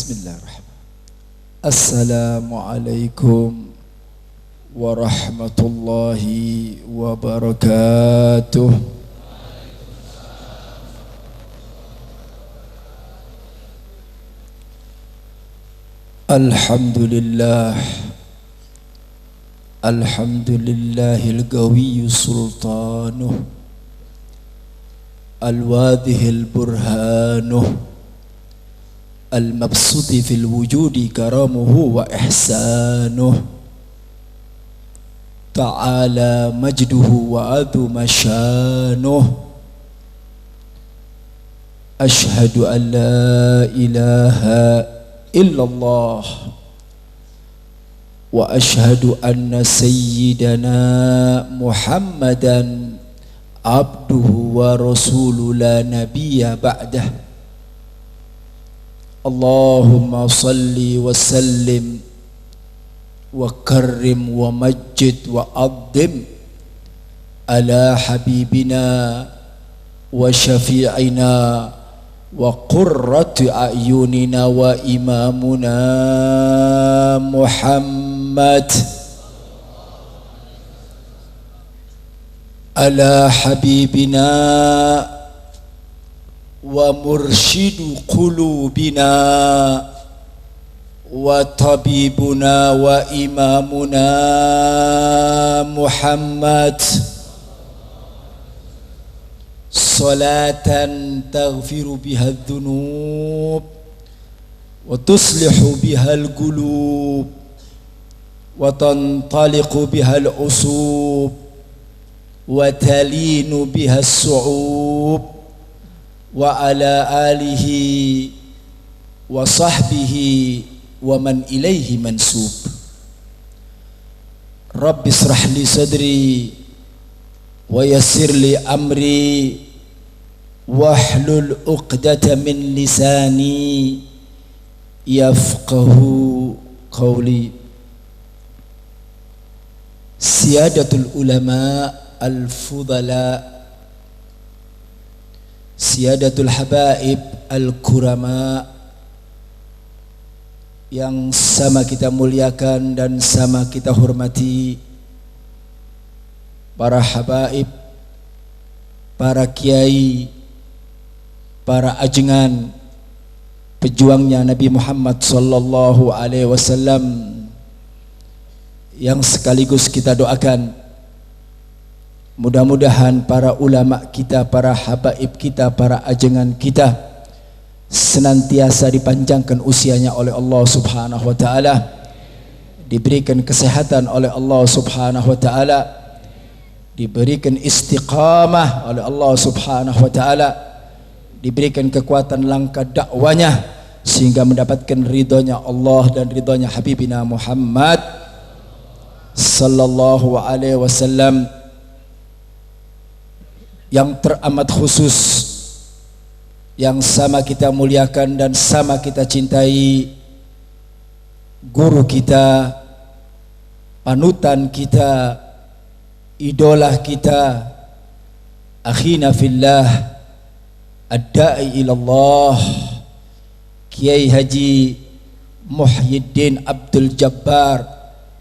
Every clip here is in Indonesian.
Bismillahirrahmanirrahim. Assalamualaikum warahmatullahi wabarakatuh. Alhamdulillah, alhamdulillahil qawiyyu sultanuh, al-wadihil burhanuh, al-mabsuti fil wujudi karamuhu wa ihsanuh, ta'ala majduhu wa adhuma syanuh. Ashhadu an la ilaha illallah wa ashhadu anna sayyidana Muhammadan abduhu wa rasuluhu la nabiyya ba'dah. Allahumma salli wa sallim wa karrim wa majjid wa addim ala habibina wa syafi'ina wa qurrati a'yunina wa imamuna Muhammad, ala habibina wa mursyidu qulubina wa tabibuna wa imamuna Muhammad, salatan taghfiru biha adh-dhunub wa tuslihu biha al-qulub wa tantaliqu biha al-usub wa talinu biha as-su'ub wa ala alihi wa sahbihi wa man ilaihi mansub. Rabbi israh li sadri wa yassir li amri wahlul uqdata min lisani yafqahu qawli. Siyadatul ulama al-fudala, Siyadatul habaib al-kurama, yang sama kita muliakan dan sama kita hormati, para habaib, para kiai, para ajengan, pejuangnya Nabi Muhammad sallallahu alaihi wasallam, yang sekaligus kita doakan mudah-mudahan para ulama kita, para habaib kita, para ajengan kita senantiasa dipanjangkan usianya oleh Allah Subhanahu wa taala, diberikan kesehatan oleh Allah Subhanahu wa taala, diberikan istiqamah oleh Allah Subhanahu wa taala, diberikan kekuatan langkah dakwanya sehingga mendapatkan ridhonya Allah dan ridhonya Habibina Muhammad sallallahu alaihi wasallam. Yang teramat khusus, yang sama kita muliakan dan sama kita cintai, guru kita, panutan kita, idola kita, akhina fillah, ad-da'i ilallah, Kiai Haji Muhyiddin Abdul Jabbar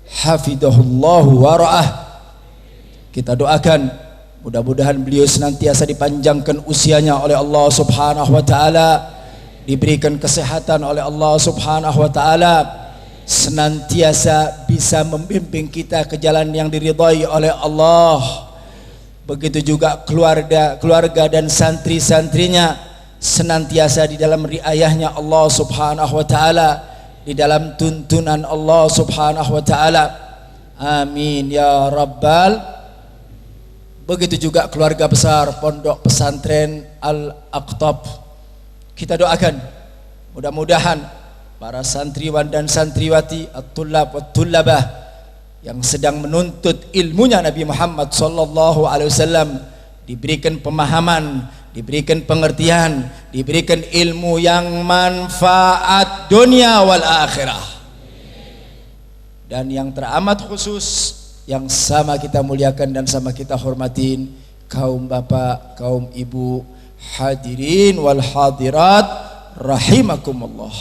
hafidhahullahu wa ra'ah. Kita doakan mudah-mudahan beliau senantiasa dipanjangkan usianya oleh Allah Subhanahu wa taala, diberikan kesehatan oleh Allah Subhanahu wa taala, senantiasa bisa membimbing kita ke jalan yang diridhai oleh Allah. Begitu juga keluarga dan santri-santrinya senantiasa di dalam riayahnya Allah Subhanahu wa taala, di dalam tuntunan Allah Subhanahu wa taala. Amin ya rabbal. Begitu juga keluarga besar Pondok Pesantren Al-Aqtab. Kita doakan mudah-mudahan para santriwan dan santriwati, at-tullab wat-tullabah yang sedang menuntut ilmunya Nabi Muhammad sallallahu alaihi wasallam diberikan pemahaman, diberikan pengertian, diberikan ilmu yang manfaat dunia wal akhirah. Dan yang teramat khusus, yang sama kita muliakan dan sama kita hormatin, kaum bapak, kaum ibu, hadirin wal hadirat rahimakumullah.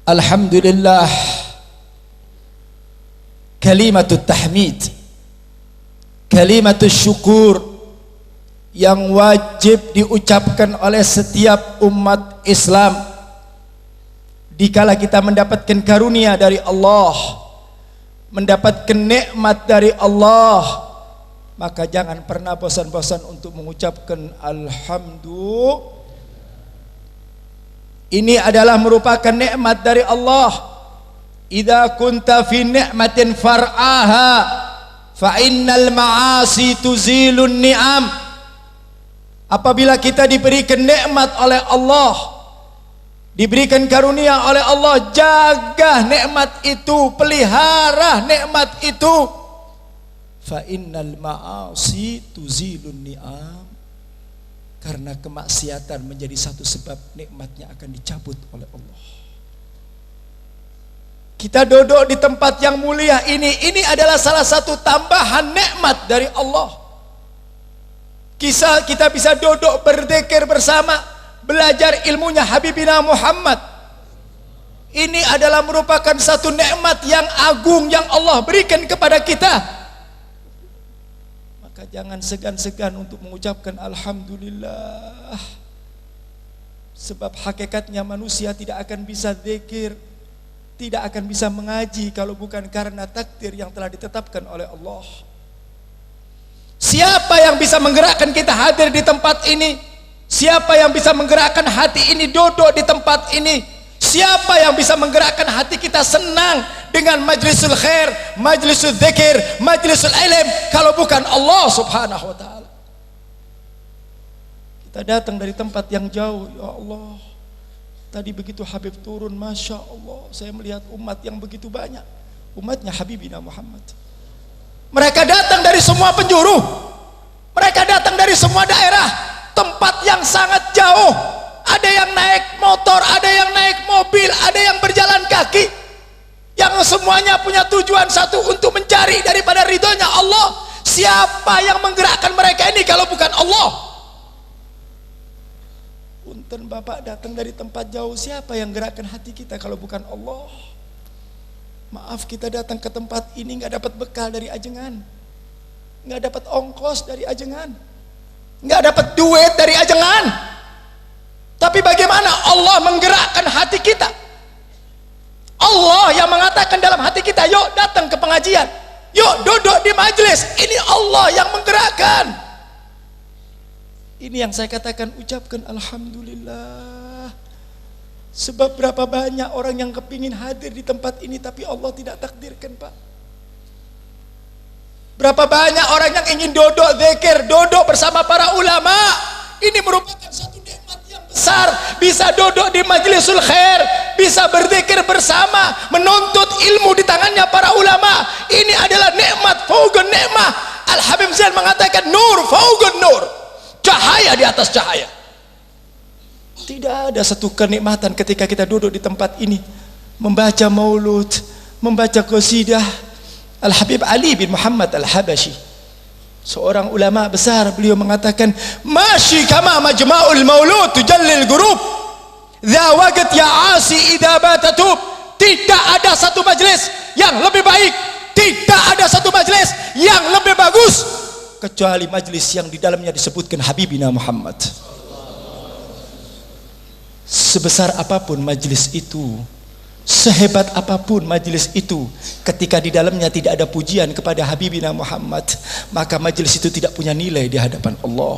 Alhamdulillah, kalimatut tahmid, kalimatut syukur yang wajib diucapkan oleh setiap umat Islam dikala kita mendapatkan karunia dari Allah, mendapatkan nikmat dari Allah, maka jangan pernah bosan-bosan untuk mengucapkan alhamdulillah. Ini adalah merupakan nikmat dari Allah. Idza kunta fi ni'matin far'aha fa innal ma'asi tuzilun ni'am. Apabila kita diberikan nikmat oleh Allah, diberikan karunia oleh Allah, jaga nikmat itu, pelihara nikmat itu. Fa innal ma'asi tuzilun ni'am. Karena kemaksiatan menjadi satu sebab nikmatnya akan dicabut oleh Allah. Kita duduk di tempat yang mulia ini adalah salah satu tambahan nikmat dari Allah. Kita bisa duduk berzikir bersama, belajar ilmunya Habibina Muhammad. Ini adalah merupakan satu nikmat yang agung yang Allah berikan kepada kita. Maka jangan segan-segan untuk mengucapkan alhamdulillah. Sebab hakikatnya manusia tidak akan bisa zikir, tidak akan bisa mengaji kalau bukan karena takdir yang telah ditetapkan oleh Allah. Siapa yang bisa menggerakkan kita hadir di tempat ini? Siapa yang bisa menggerakkan hati ini duduk di tempat ini? Siapa yang bisa menggerakkan hati kita senang dengan majlisul khair, majlisul dzikir, majlisul ilm kalau bukan Allah Subhanahu wa taala? Kita datang dari tempat yang jauh, ya Allah. Tadi begitu Habib turun, Masya Allah, saya melihat umat yang begitu banyak. Umatnya Habibina Muhammad. Mereka datang dari semua penjuru. Mereka datang dari semua daerah, tempat yang sangat jauh. Ada yang naik motor, ada yang naik mobil, ada yang berjalan kaki, yang semuanya punya tujuan satu, untuk mencari daripada ridhonya Allah. Siapa yang menggerakkan mereka ini kalau bukan Allah? Punten Bapak datang dari tempat jauh, siapa yang gerakkan hati kita kalau bukan Allah? Maaf, kita datang ke tempat ini nggak dapat bekal dari ajengan, nggak dapat ongkos dari ajengan, nggak dapat duit dari ajengan. Tapi bagaimana Allah menggerakkan hati kita? Allah yang mengatakan dalam hati kita, yuk datang ke pengajian, yuk duduk di majelis. Ini Allah yang menggerakkan. Ini yang saya katakan, ucapkan alhamdulillah. Sebab berapa banyak orang yang kepingin hadir di tempat ini tapi Allah tidak takdirkan, Pak. Berapa banyak orang yang ingin duduk zikir, duduk bersama para ulama. Ini merupakan satu nikmat yang besar, bisa duduk di majlisul khair, bisa berzikir bersama, menuntut ilmu di tangannya para ulama. Ini adalah nikmat fauqun nikmah. Al-Habib Zain mengatakan nur fauqun nur, cahaya di atas cahaya. Tidak ada satu kenikmatan ketika kita duduk di tempat ini membaca maulud, membaca qasidah Al-Habib Ali bin Muhammad Al-Habashi, seorang ulama besar. Beliau mengatakan, "Mashi kama majma'ul maulud tujallil ghurub, dha waqt ya asi idza batatub." Tidak ada satu majelis yang lebih baik, tidak ada satu majelis yang lebih bagus kecuali majelis yang di dalamnya disebutkan Habibina Muhammad. Sebesar apapun majelis itu, sehebat apapun majelis itu, ketika di dalamnya tidak ada pujian kepada Habibina Muhammad, maka majelis itu tidak punya nilai di hadapan Allah.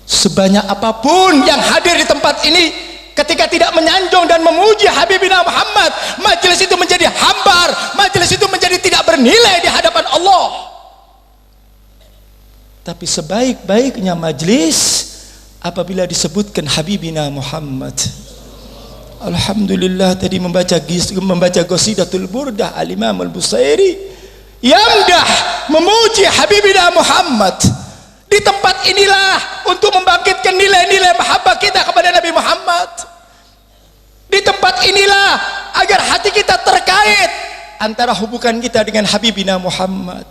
Sebanyak apapun yang hadir di tempat ini, ketika tidak menyanjung dan memuji Habibina Muhammad, majelis itu menjadi hambar, majelis itu menjadi tidak bernilai di hadapan Allah. Tapi sebaik-baiknya majelis apabila disebutkan Habibina Muhammad. Alhamdulillah, tadi membaca Qasidatul Burdah Al-Imam Al-Busairi yamdah, memuji Habibina Muhammad. Di tempat inilah untuk membangkitkan nilai-nilai mahabbah kita kepada Nabi Muhammad. Di tempat inilah agar hati kita terkait antara hubungan kita dengan Habibina Muhammad.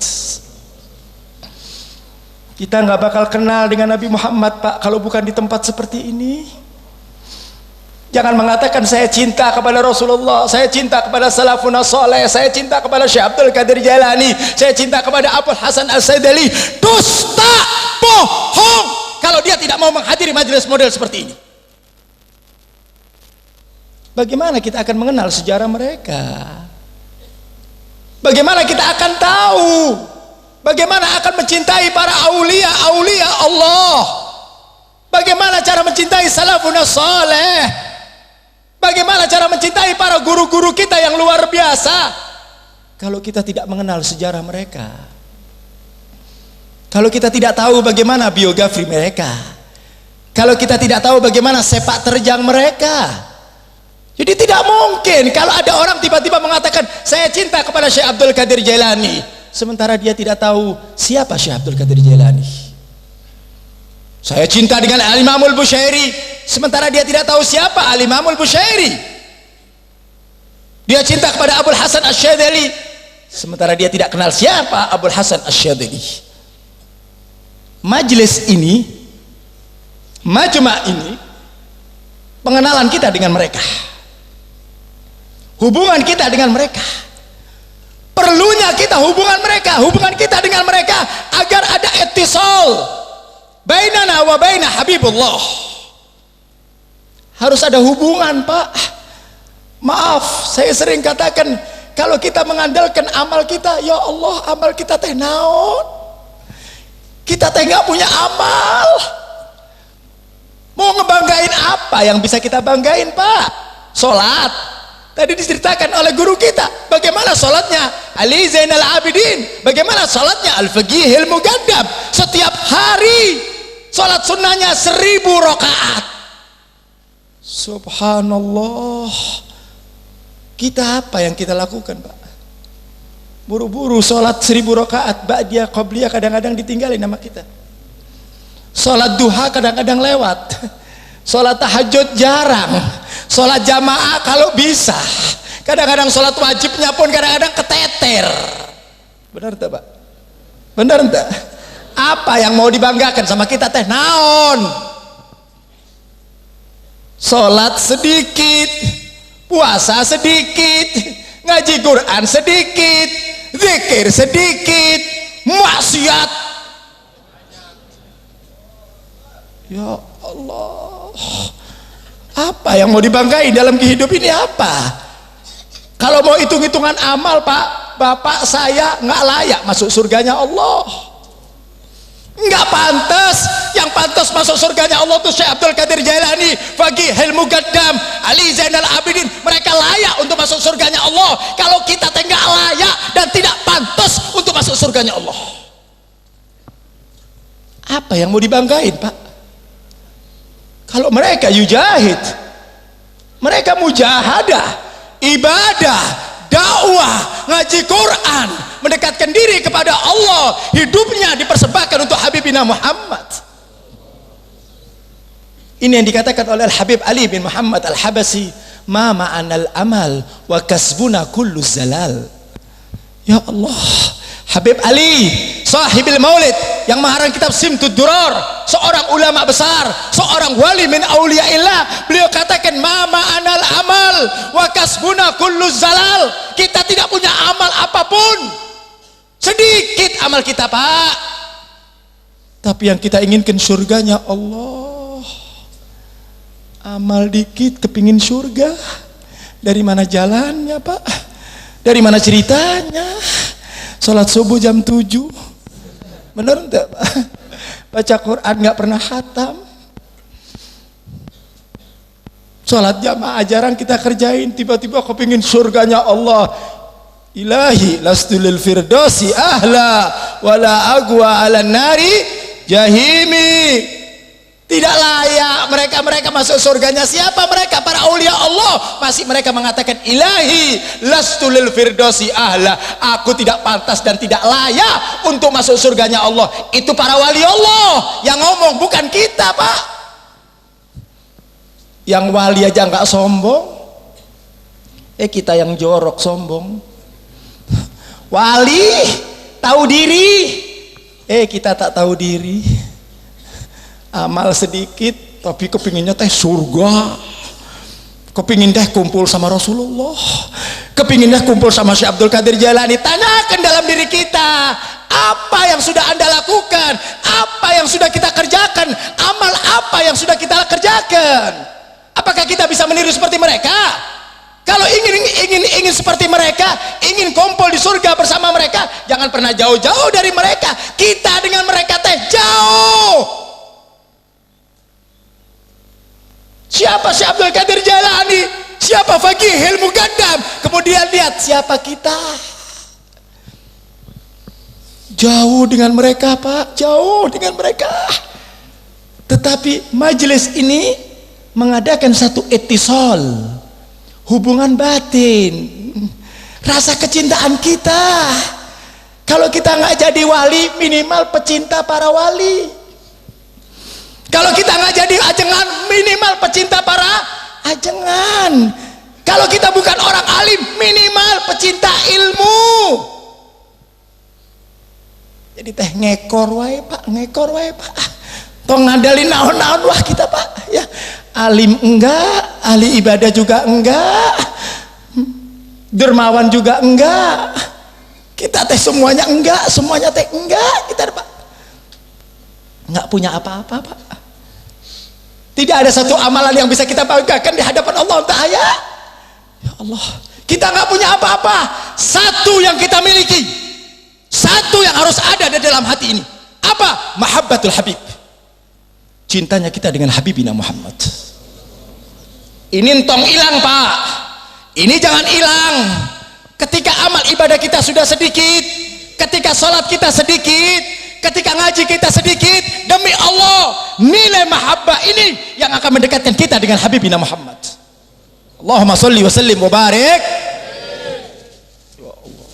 Kita nggak bakal kenal dengan Nabi Muhammad, Pak, kalau bukan di tempat seperti ini. Jangan mengatakan saya cinta kepada Rasulullah, saya cinta kepada salafun saleh, saya cinta kepada Syekh Abdul Qadir Jailani, saya cinta kepada Abul Hasan As-Sadali. Dusta, bohong kalau dia tidak mau menghadiri majelis model seperti ini. Bagaimana kita akan mengenal sejarah mereka? Bagaimana kita akan tahu? Bagaimana akan mencintai para aulia Allah? Bagaimana cara mencintai salafun saleh? Bagaimana cara mencintai para guru-guru kita yang luar biasa kalau kita tidak mengenal sejarah mereka? Kalau kita tidak tahu bagaimana biografi mereka, kalau kita tidak tahu bagaimana sepak terjang mereka. Jadi tidak mungkin kalau ada orang tiba-tiba mengatakan saya cinta kepada Syekh Abdul Qadir Jailani, sementara dia tidak tahu siapa Syekh Abdul Qadir Jailani. Saya cinta dengan Al-Imamul Bushairi, sementara dia tidak tahu siapa Al-Imamul Bushairi. Dia cinta kepada Abul Hasan Asy-Syadzali, sementara dia tidak kenal siapa Abul Hasan Asy-Syadzali. Majelis ini, majma' ini, pengenalan kita dengan mereka, hubungan kita dengan mereka, perlunya kita hubungan kita dengan mereka agar ada ittisal bainana wa baina Habibullah. Harus ada hubungan, Pak. Maaf, saya sering katakan kalau kita mengandalkan amal kita, ya Allah, amal kita teh naon? Kita teh nggak punya amal. Mau ngebanggain apa yang bisa kita banggain, Pak? Salat. Tadi diceritakan oleh guru kita bagaimana salatnya Ali Zainal Abidin, bagaimana salatnya Al-Faqihil Mugaddam. Setiap hari salat sunnahnya 1000 rakaat. Subhanallah. Kita apa yang kita lakukan, Pak? Buru-buru salat 1000 rakaat, ba'diyah qabliyah kadang-kadang ditinggalin sama kita. Salat duha kadang-kadang lewat. Salat tahajud jarang. Salat jamaah kalau bisa. Kadang-kadang salat wajibnya pun kadang-kadang keteter. Benar tak, Pak? Benar tak? Apa yang mau dibanggakan sama kita teh naon? Salat sedikit, puasa sedikit, ngaji Quran sedikit, zikir sedikit, maksiat. Ya Allah, apa yang mau dibanggain dalam kehidupan ini apa? Kalau mau hitung-hitungan amal, Pak, bapak saya nggak layak masuk surganya Allah. Nggak pantas. Yang pantas masuk surganya Allah itu Syekh Abdul Qadir Jailani, Faqihil Mugaddam, Ali Zainal Abidin. Mereka layak untuk masuk surganya Allah. Kalau kita nggak layak dan tidak pantas untuk masuk surganya Allah, apa yang mau dibanggain, Pak? Kalau mereka yujahid, mereka mujahadah, ibadah, dakwah, ngaji Quran, mendekatkan diri kepada Allah, hidupnya dipersembahkan untuk Habibina Muhammad. Ini yang dikatakan oleh Al-Habib Ali bin Muhammad Al-Habasi, ma ma'anal amal wa kasbuna kullu zalal. Ya Allah, Habib Ali sahibil maulid yang mengarang kitab Simtud Durar, seorang ulama besar, seorang wali min auliyaillah, beliau katakan ma ma'anal amal wa kasbuna kullu zalal. Kita tidak punya amal apapun, sedikit amal kita, Pak, tapi yang kita inginkan surganya Allah. Amal dikit kepingin surga, dari mana jalannya, Pak? Dari mana ceritanya? Sholat subuh jam 7, bener enggak, Pak? Baca Quran nggak pernah khatam. Sholat jamaah jarang kita kerjain, tiba-tiba kepingin surganya Allah. Ilahi lastu lil firdausi ahla wala agwa ala nari jahimi. Tidak layak mereka masuk surganya. Siapa mereka? Para aulia Allah. Masih mereka mengatakan ilahi lastu lil firdausi ahla, aku tidak pantas dan tidak layak untuk masuk surganya Allah. Itu para wali Allah yang ngomong, bukan kita, Pak. Yang wali aja nggak sombong, kita yang jorok sombong. Wali tahu diri, kita tak tahu diri. Amal sedikit tapi kepinginnya teh surga. Kepingin deh kumpul sama Rasulullah, kepingin deh kumpul sama Syekh Abdul Qadir Jailani. Tanyakan dalam diri kita, apa yang sudah Anda lakukan, apa yang sudah kita kerjakan, amal apa yang sudah kita kerjakan. Apakah kita bisa meniru seperti mereka? Kalau ingin seperti mereka, ingin kumpul di surga bersama mereka, jangan pernah jauh-jauh dari mereka. Kita dengan mereka teh jauh. Siapa Syekh Abdul Qadir Jailani, siapa Faqihul Muqaddam, kemudian lihat siapa kita. Jauh dengan mereka Pak, jauh dengan mereka. Tetapi majelis ini mengadakan satu etisol, hubungan batin, rasa kecintaan kita. Kalau kita nggak jadi wali, minimal pecinta para wali. Kalau kita nggak jadi ajengan, minimal pecinta para ajengan. Kalau kita bukan orang alim, minimal pecinta ilmu. Jadi teh ngekor wae Pak, ngekor wae Pak. Tong ngadalin naon-naon wah kita Pak, ya. Alim enggak, ahli ibadah juga enggak, dermawan juga enggak. Kita teh semuanya enggak, semuanya teh enggak. Kita Pak enggak punya apa-apa Pak. Tidak ada satu amalan yang bisa kita banggakan di hadapan Allah Ta'ala. Ya Allah, kita nggak punya apa-apa. Satu yang kita miliki, satu yang harus ada di dalam hati ini. Apa? Mahabbatul Habib. Cintanya kita dengan Habibina Muhammad. Ini entong hilang Pak. Ini jangan hilang. Ketika amal ibadah kita sudah sedikit, ketika sholat kita sedikit, ketika ngaji kita sedikit, demi Allah, nilai mahabbah ini yang akan mendekatkan kita dengan Habibina Muhammad. Allahumma sholli wa sallim wa barik. Ya Allah.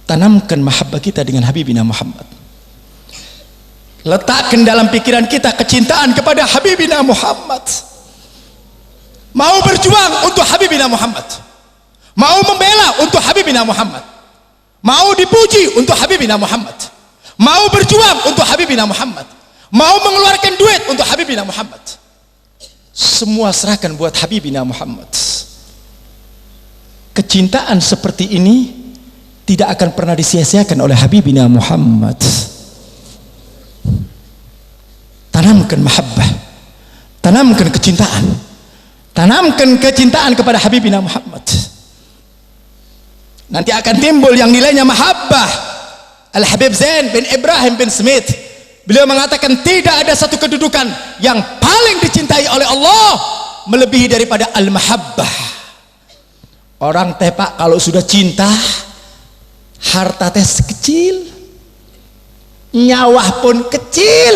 Tanamkan mahabbah kita dengan Habibina Muhammad. Letakkan dalam pikiran kita kecintaan kepada Habibina Muhammad. Mau berjuang untuk Habibina Muhammad. Mau membela untuk Habibina Muhammad. Mau dipuji untuk Habibina Muhammad, mau berjuang untuk Habibina Muhammad, mau mengeluarkan duit untuk Habibina Muhammad. Semua serahkan buat Habibina Muhammad. Kecintaan seperti ini tidak akan pernah disia-siakan oleh Habibina Muhammad. Tanamkan mahabbah, tanamkan kecintaan, tanamkan kecintaan kepada Habibina Muhammad. Nanti akan timbul yang nilainya mahabbah. Al-Habib Zain bin Ibrahim bin Smith, beliau mengatakan tidak ada satu kedudukan yang paling dicintai oleh Allah melebihi daripada al-mahabbah. Orang teh Pak kalau sudah cinta, harta teh sekecil, nyawa pun kecil.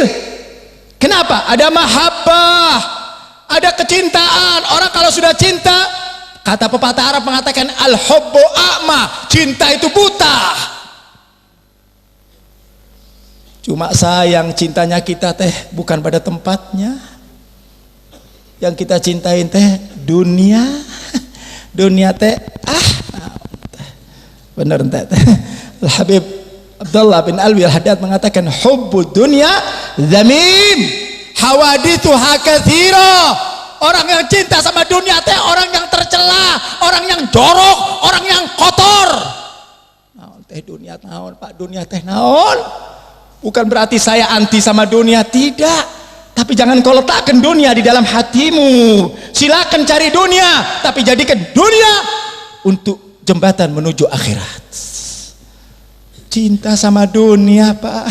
Kenapa? Ada mahabbah, ada kecintaan. Orang kalau sudah cinta, kata pepatah Arab mengatakan al-hubbu a'ma, cinta itu buta. Cuma sayang cintanya kita teh bukan pada tempatnya. Yang kita cintain teh dunia. Dunia teh bener teh. Al-Habib Abdullah bin Alwi Al-Haddad mengatakan hubbud dunya zamim, hawadithuha katsira. Orang yang cinta sama dunia teh orang yang tercela, orang yang jorok, orang yang kotor. Naon teh dunia naon Pak, dunia teh naon? Bukan berarti saya anti sama dunia, tidak. Tapi jangan kau letakkan dunia di dalam hatimu. Silakan cari dunia, tapi jadikan dunia untuk jembatan menuju akhirat. Cinta sama dunia Pak,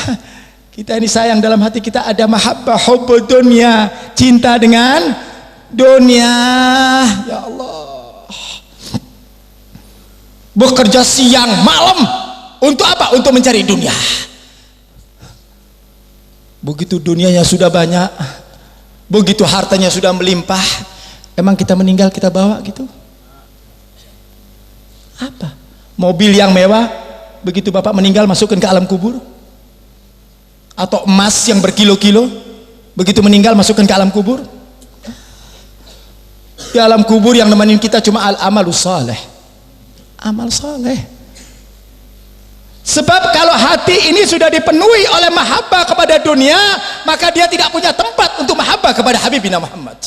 kita ini sayang, dalam hati kita ada mahabbah hubbud dunya, cinta dengan dunia. Ya Allah, bekerja siang malam untuk apa? Untuk mencari dunia. Begitu dunianya sudah banyak, begitu hartanya sudah melimpah, emang kita meninggal kita bawa gitu? Apa? Mobil yang mewah, begitu Bapak meninggal masukkan ke alam kubur? Atau emas yang berkilo-kilo, begitu meninggal masukkan ke alam kubur? Di alam kubur yang nemenin kita cuma al-amalus saleh, amal saleh. Sebab kalau hati ini sudah dipenuhi oleh mahabbah kepada dunia, maka dia tidak punya tempat untuk mahabbah kepada Habibina Muhammad.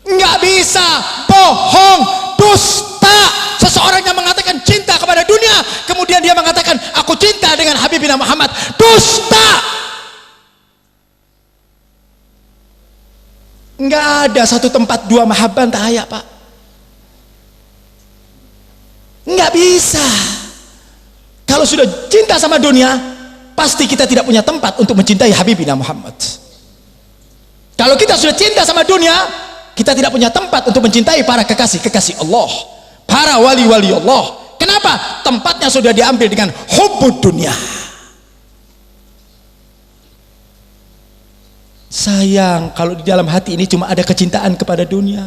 Nggak bisa, bohong, dusta. Seseorang yang mengatakan cinta kepada dunia, kemudian dia mengatakan aku cinta dengan Habibina Muhammad, dusta. Nggak ada satu tempat dua mahabbah tahaya, Pak. Nggak bisa. Kalau sudah cinta sama dunia, pasti kita tidak punya tempat untuk mencintai Habibina Muhammad. Kalau kita sudah cinta sama dunia, kita tidak punya tempat untuk mencintai para kekasih-kekasih Allah, para wali-wali Allah. Kenapa? Tempatnya sudah diambil dengan hubbud dunia. Sayang kalau di dalam hati ini cuma ada kecintaan kepada dunia,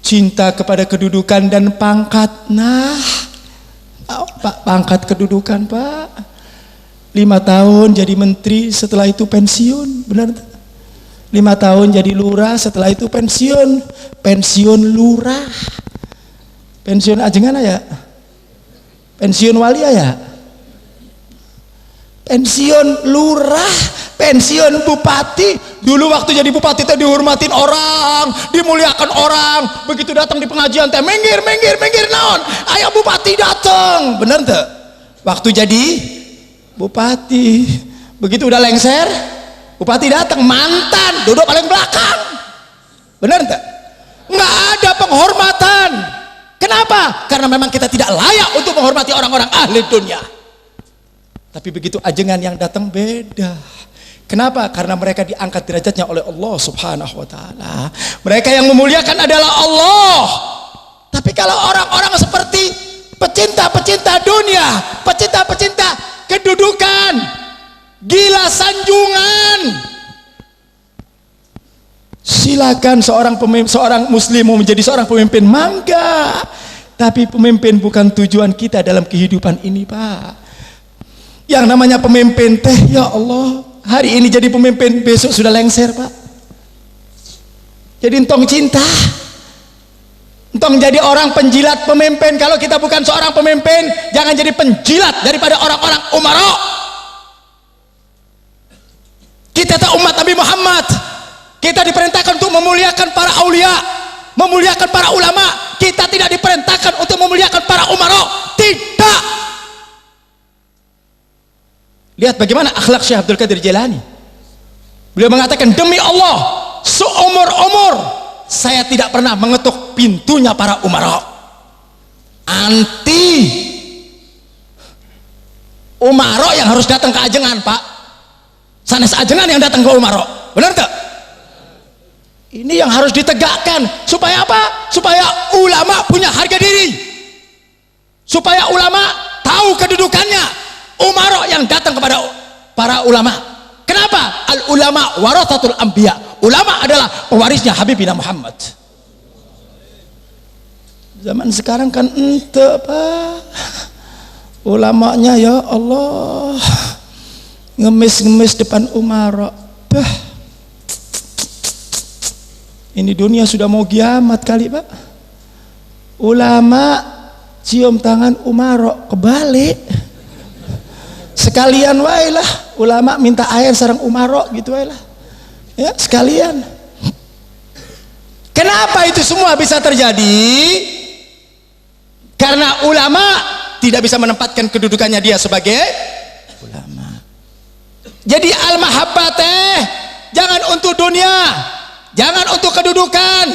cinta kepada kedudukan dan pangkat. Nah, Pak, pangkat kedudukan, Pak, 5 tahun jadi menteri, setelah itu pensiun, benar? 5 tahun jadi lurah, setelah itu pensiun. Pensiun lurah, pensiun ajengan ya, pensiun wali ya, pensiun lurah, pensiun bupati. Dulu waktu jadi bupati teh dihormatin orang, dimuliakan orang. Begitu datang di pengajian teh minggir naon, ayo bupati datang, bener tuh. Waktu jadi bupati, begitu udah lengser, bupati datang, mantan duduk paling belakang, bener tuh. Nggak ada penghormatan. Kenapa? Karena memang kita tidak layak untuk menghormati orang-orang ahli dunia. Tapi begitu ajengan yang datang beda. Kenapa? Karena mereka diangkat derajatnya oleh Allah Subhanahu wa taala. Mereka yang memuliakan adalah Allah. Tapi kalau orang-orang seperti pecinta-pecinta dunia, pecinta-pecinta kedudukan, gila sanjungan, silakan seorang muslim mau menjadi seorang pemimpin, mangga. Tapi pemimpin bukan tujuan kita dalam kehidupan ini, Pak. Yang namanya pemimpin teh, ya Allah, hari ini jadi pemimpin, besok sudah lengser, Pak. Jadi entong cinta, entong jadi orang penjilat pemimpin. Kalau kita bukan seorang pemimpin, jangan jadi penjilat daripada orang-orang umara. Kita tak umat Nabi Muhammad, kita diperintahkan untuk memuliakan para aulia, memuliakan para ulama. Kita tidak diperintahkan untuk memuliakan para umara. Tidak. Lihat bagaimana akhlak Syekh Abdul Qadir Jailani. Beliau mengatakan, demi Allah, seumur-umur saya tidak pernah mengetuk pintunya para umara. Anti umara yang harus datang ke ajengan, Pak. Sanes ajengan yang datang ke umara. Benar tak? Ini yang harus ditegakkan. Supaya apa? Supaya ulama punya harga diri, supaya ulama tahu kedudukannya. Umara yang datang kepada para ulama. Kenapa? Al ulama warathatul anbiya. Ulama adalah pewarisnya Habibina Muhammad. Zaman sekarang kan ente, Pak. Ulamanya ya Allah, ngemis-ngemis depan umara. Ini dunia sudah mau kiamat kali, Pak. Ulama cium tangan umara, kebalik. Sekalian wae lah, ulama minta air sareng umara gitu wae lah. Ya, sekalian. Kenapa itu semua bisa terjadi? Karena ulama tidak bisa menempatkan kedudukannya dia sebagai ulama. Jadi al-mahabbah teh jangan untuk dunia, jangan untuk kedudukan,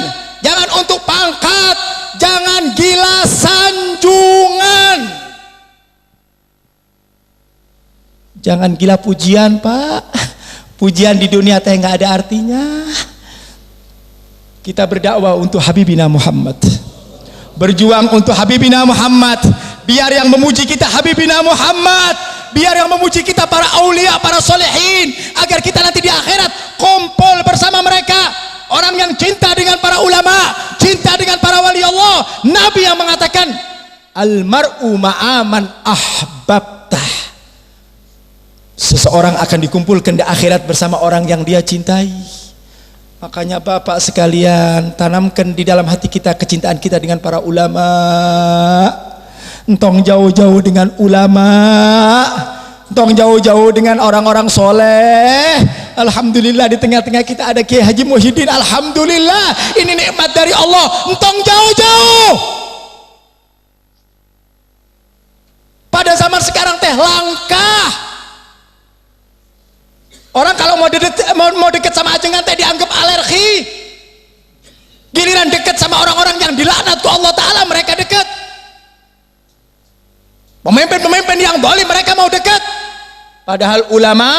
jangan untuk pangkat, jangan gila sanjungan. Jangan gila pujian, Pak. Pujian di dunia teh nggak ada artinya. Kita berdakwah untuk Habibina Muhammad, berjuang untuk Habibina Muhammad. Biar yang memuji kita Habibina Muhammad, biar yang memuji kita para aulia, para solehin, agar kita nanti di akhirat kumpul bersama mereka. Orang yang cinta dengan para ulama, cinta dengan para wali Allah. Nabi yang mengatakan, al-mar'u ma'aman ahbabtah. Seseorang akan dikumpulkan di akhirat bersama orang yang dia cintai. Makanya Bapak sekalian, tanamkan di dalam hati kita kecintaan kita dengan para ulama. Entong jauh-jauh dengan ulama, Tong jauh-jauh dengan orang-orang soleh. Alhamdulillah di tengah-tengah kita ada Kiai Haji Muhyiddin. Alhamdulillah, ini nikmat dari Allah. Tong jauh-jauh. Pada zaman sekarang teh langka. Orang kalau mau deket sama ajengan teh dianggap alergi. Giliran deket sama orang-orang yang dilaknat ku Allah Ta'ala, mereka deket. Pemimpin-pemimpin yang zalim mereka mau dekat. Padahal ulama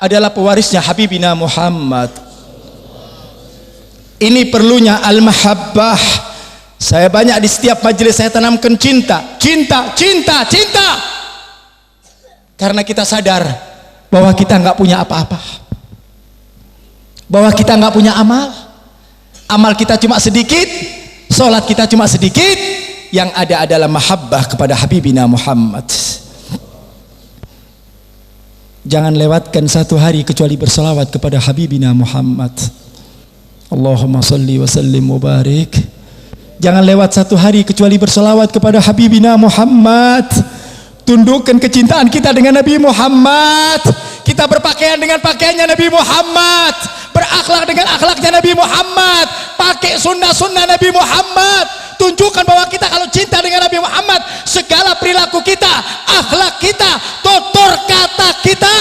adalah pewarisnya Habibina Muhammad. Ini perlunya al-mahabbah. Saya banyak di setiap majelis saya tanamkan cinta, cinta, cinta, cinta. Karena kita sadar bahwa kita nggak punya apa-apa, bahwa kita nggak punya amal. Amal kita cuma sedikit, sholat kita cuma sedikit. Yang ada adalah mahabbah kepada Habibina Muhammad. Jangan lewatkan satu hari kecuali bersalawat kepada Habibina Muhammad. Allahumma salli wa sallim mubarik. Jangan lewat satu hari kecuali bersalawat kepada Habibina Muhammad. Tundukkan kecintaan kita dengan Nabi Muhammad. Kita berpakaian dengan pakaiannya Nabi Muhammad, berakhlak dengan akhlaknya Nabi Muhammad, pakai sunnah-sunnah Nabi Muhammad. Tunjukkan bahwa kita kalau cinta dengan Nabi Muhammad, segala perilaku kita, akhlak kita, tutur kata kita,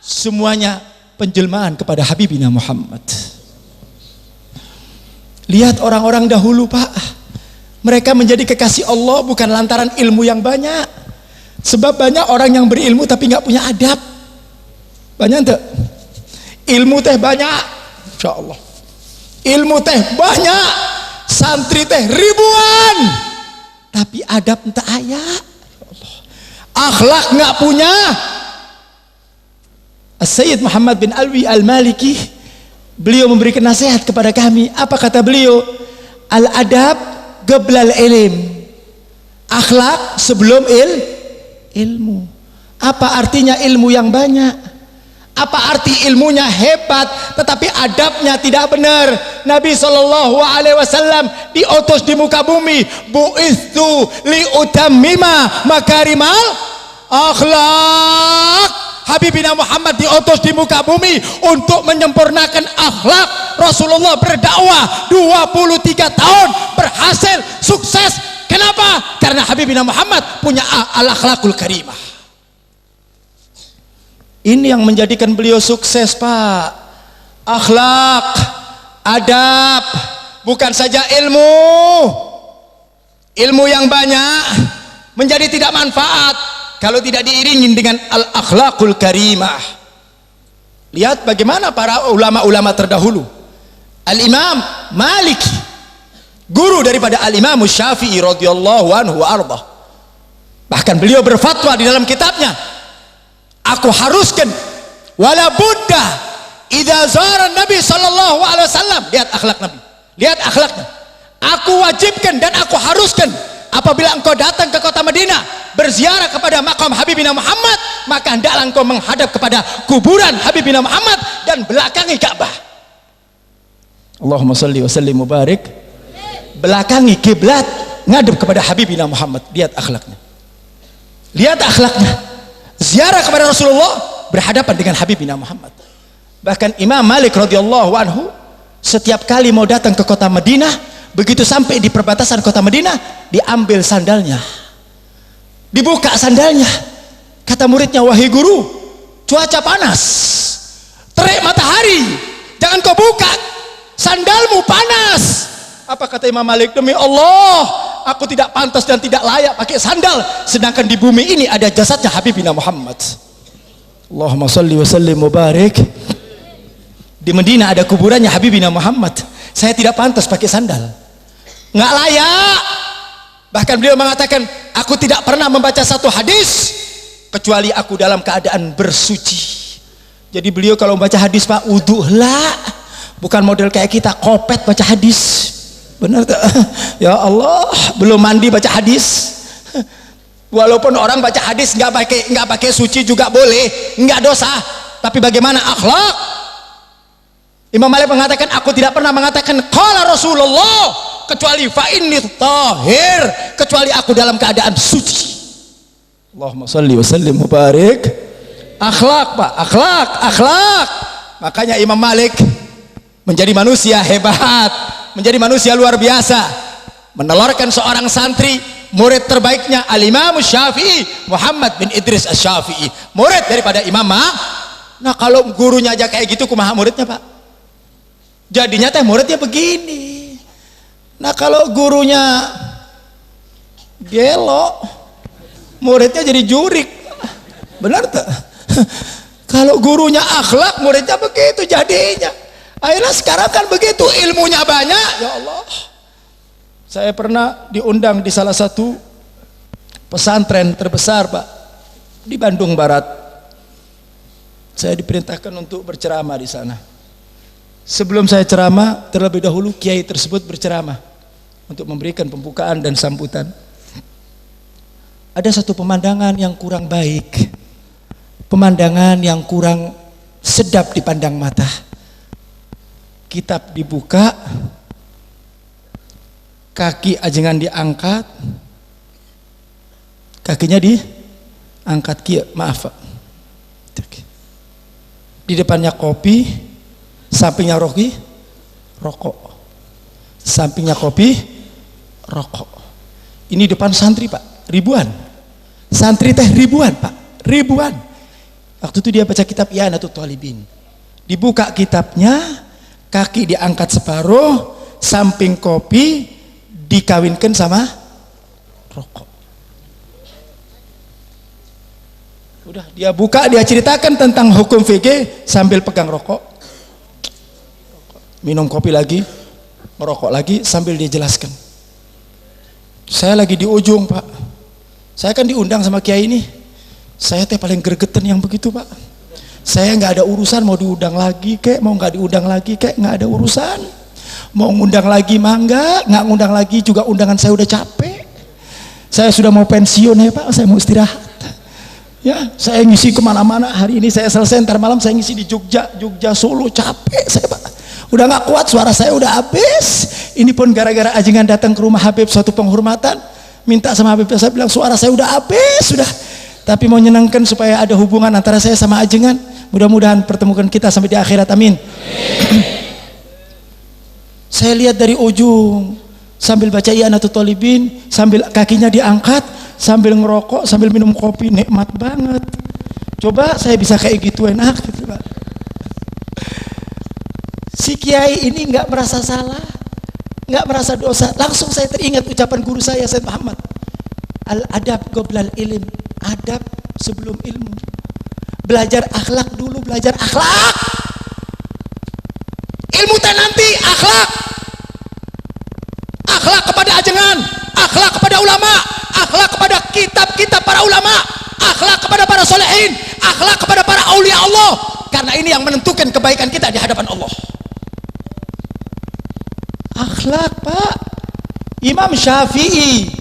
semuanya penjelmaan kepada Habibina Muhammad. Lihat orang-orang dahulu, Pak, mereka menjadi kekasih Allah bukan lantaran ilmu yang banyak. Sebab banyak orang yang berilmu tapi nggak punya adab. Banyak enggak? Ilmu teh banyak, insya Allah. Ilmu teh banyak, santri teh ribuan, tapi adab entah ayat. Akhlak nggak punya. Sayyid Muhammad bin Alwi Al-Maliki, beliau memberikan nasihat kepada kami. Apa kata beliau? Al-adab qablal ilm. Akhlak sebelum ilmu. Apa artinya ilmu yang banyak? Apa arti ilmunya hebat tetapi adabnya tidak benar? Nabi SAW diutus di muka bumi, bu'ithu liutammima makarimal akhlak. Habibina Muhammad diutus di muka bumi untuk menyempurnakan akhlak. Rasulullah berdakwah 23 tahun, berhasil, sukses. Kenapa? Karena Habibina Muhammad punya al-akhlakul karimah. Ini yang menjadikan beliau sukses, Pak. Akhlak, adab, bukan saja ilmu. Ilmu yang banyak menjadi tidak manfaat kalau tidak diiringi dengan al-akhlakul karimah. Lihat bagaimana para ulama-ulama terdahulu. Al-Imam Maliki, guru daripada Al-Imam Syafi'i radhiyallahu anhu wa ardah. Bahkan beliau berfatwa di dalam kitabnya, aku haruskan wala budda idza zara Nabi sallallahu alaihi wasallam. Lihat akhlak Nabi, lihat akhlaknya. Aku wajibkan dan aku haruskan apabila engkau datang ke kota Madinah berziarah kepada makam Habibina Muhammad, maka hendaklah engkau menghadap kepada kuburan Habibina Muhammad dan belakangi Ka'bah. Allahumma salli wa sallim mubarik. Belakangi kiblat, ngadep kepada Habibina Muhammad. Lihat akhlaknya, lihat akhlaknya. Ziarah kepada Rasulullah, berhadapan dengan Habibina Muhammad. Bahkan Imam Malik radhiyallahu anhu setiap kali mau datang ke kota Madinah, begitu sampai di perbatasan kota Madinah, diambil sandalnya, dibuka sandalnya. Kata muridnya, wahai guru, cuaca panas, terik matahari, jangan kau buka, sandalmu panas. Apa kata Imam Malik? Demi Allah, aku tidak pantas dan tidak layak pakai sandal, sedangkan di bumi ini ada jasadnya Habibina Muhammad. Allahumma salli wa sallim mubarik. Di Madinah ada kuburannya Habibina Muhammad. Saya tidak pantas pakai sandal, nggak layak. Bahkan beliau mengatakan, aku tidak pernah membaca satu hadis kecuali aku dalam keadaan bersuci. Jadi beliau kalau membaca hadis, Pak, wudu lah, bukan model kayak kita kopet baca hadis. Benar tak? Ya Allah, belum mandi baca hadis. Walaupun orang baca hadis nggak pakai suci juga boleh, nggak dosa. Tapi bagaimana akhlak? Imam Malik mengatakan, aku tidak pernah mengatakan qala Rasulullah kecuali fa inni tahir, kecuali aku dalam keadaan suci. Allahumma sholli wa sallim mubarak. Akhlak Pak, akhlak. Makanya Imam Malik menjadi manusia hebat, menjadi manusia luar biasa, menelurkan seorang santri, murid terbaiknya Al-Imam Syafi'i, Muhammad bin Idris Asy-Syafi'i, murid daripada Imam Nah kalau gurunya aja kayak gitu, kumaha muridnya Pak? Jadinya teh muridnya begini. Nah kalau gurunya gelo, muridnya jadi jurik. Benar tak? Kalau gurunya akhlak, muridnya begitu jadinya. Akhirnya sekarang kan begitu, ilmunya banyak. Ya Allah, saya pernah diundang di salah satu pesantren terbesar Pak, di Bandung Barat. Saya diperintahkan untuk berceramah di sana. Sebelum saya ceramah, terlebih dahulu kiai tersebut berceramah untuk memberikan pembukaan dan sambutan. Ada satu pemandangan yang kurang baik, pemandangan yang kurang sedap dipandang mata. Kitab dibuka, kaki ajengan diangkat, kakinya diangkat kia, maaf Pak. Di depannya kopi, sampingnya rokok, sampingnya kopi, rokok. Ini depan santri Pak, ribuan. Santri teh ribuan Pak, ribuan. Waktu itu dia baca kitab I'anatul Talibin. Dibuka kitabnya, kaki diangkat separuh, samping kopi dikawinkan sama rokok. Udah dia buka, dia ceritakan tentang hukum fikih sambil pegang rokok, minum kopi lagi, merokok lagi sambil dia jelaskan. Saya lagi di ujung Pak, saya kan diundang sama kiai ini. Saya teh paling gregetan yang begitu Pak. Saya nggak ada urusan mau diundang lagi kek, mau nggak diundang lagi kek, nggak ada urusan. Mau ngundang lagi mangga, nggak ngundang lagi juga, undangan saya udah capek. Saya sudah mau pensiun ya Pak, saya mau istirahat. Ya, saya ngisi kemana-mana. Hari ini saya selesai, ntar malam saya ngisi di Jogja, Solo, capek saya Pak. Udah nggak kuat, suara saya udah habis. Ini pun gara-gara ajengan datang ke rumah Habib suatu penghormatan, minta sama Habib, saya bilang suara saya udah habis sudah. Tapi mau nyenangkan supaya ada hubungan antara saya sama ajengan. Mudah-mudahan pertemukan kita sampai di akhirat, amin. Saya lihat dari ujung sambil baca I'anatul Talibin, sambil kakinya diangkat, sambil ngerokok, sambil minum kopi, nikmat banget. Coba saya bisa kayak gitu enak gitu Pak. Si kiai ini nggak merasa salah, nggak merasa dosa. Langsung saya teringat ucapan guru saya Said Muhammad, al-adab qoblal ilm, adab sebelum ilmu. Belajar akhlak dulu, belajar akhlak. Ilmu teh nanti, akhlak. Akhlak kepada ajengan, akhlak kepada ulama, akhlak kepada kitab-kitab para ulama, akhlak kepada para solehin, akhlak kepada para aulia Allah. Karena ini yang menentukan kebaikan kita di hadapan Allah. Akhlak Pak. Imam Syafi'i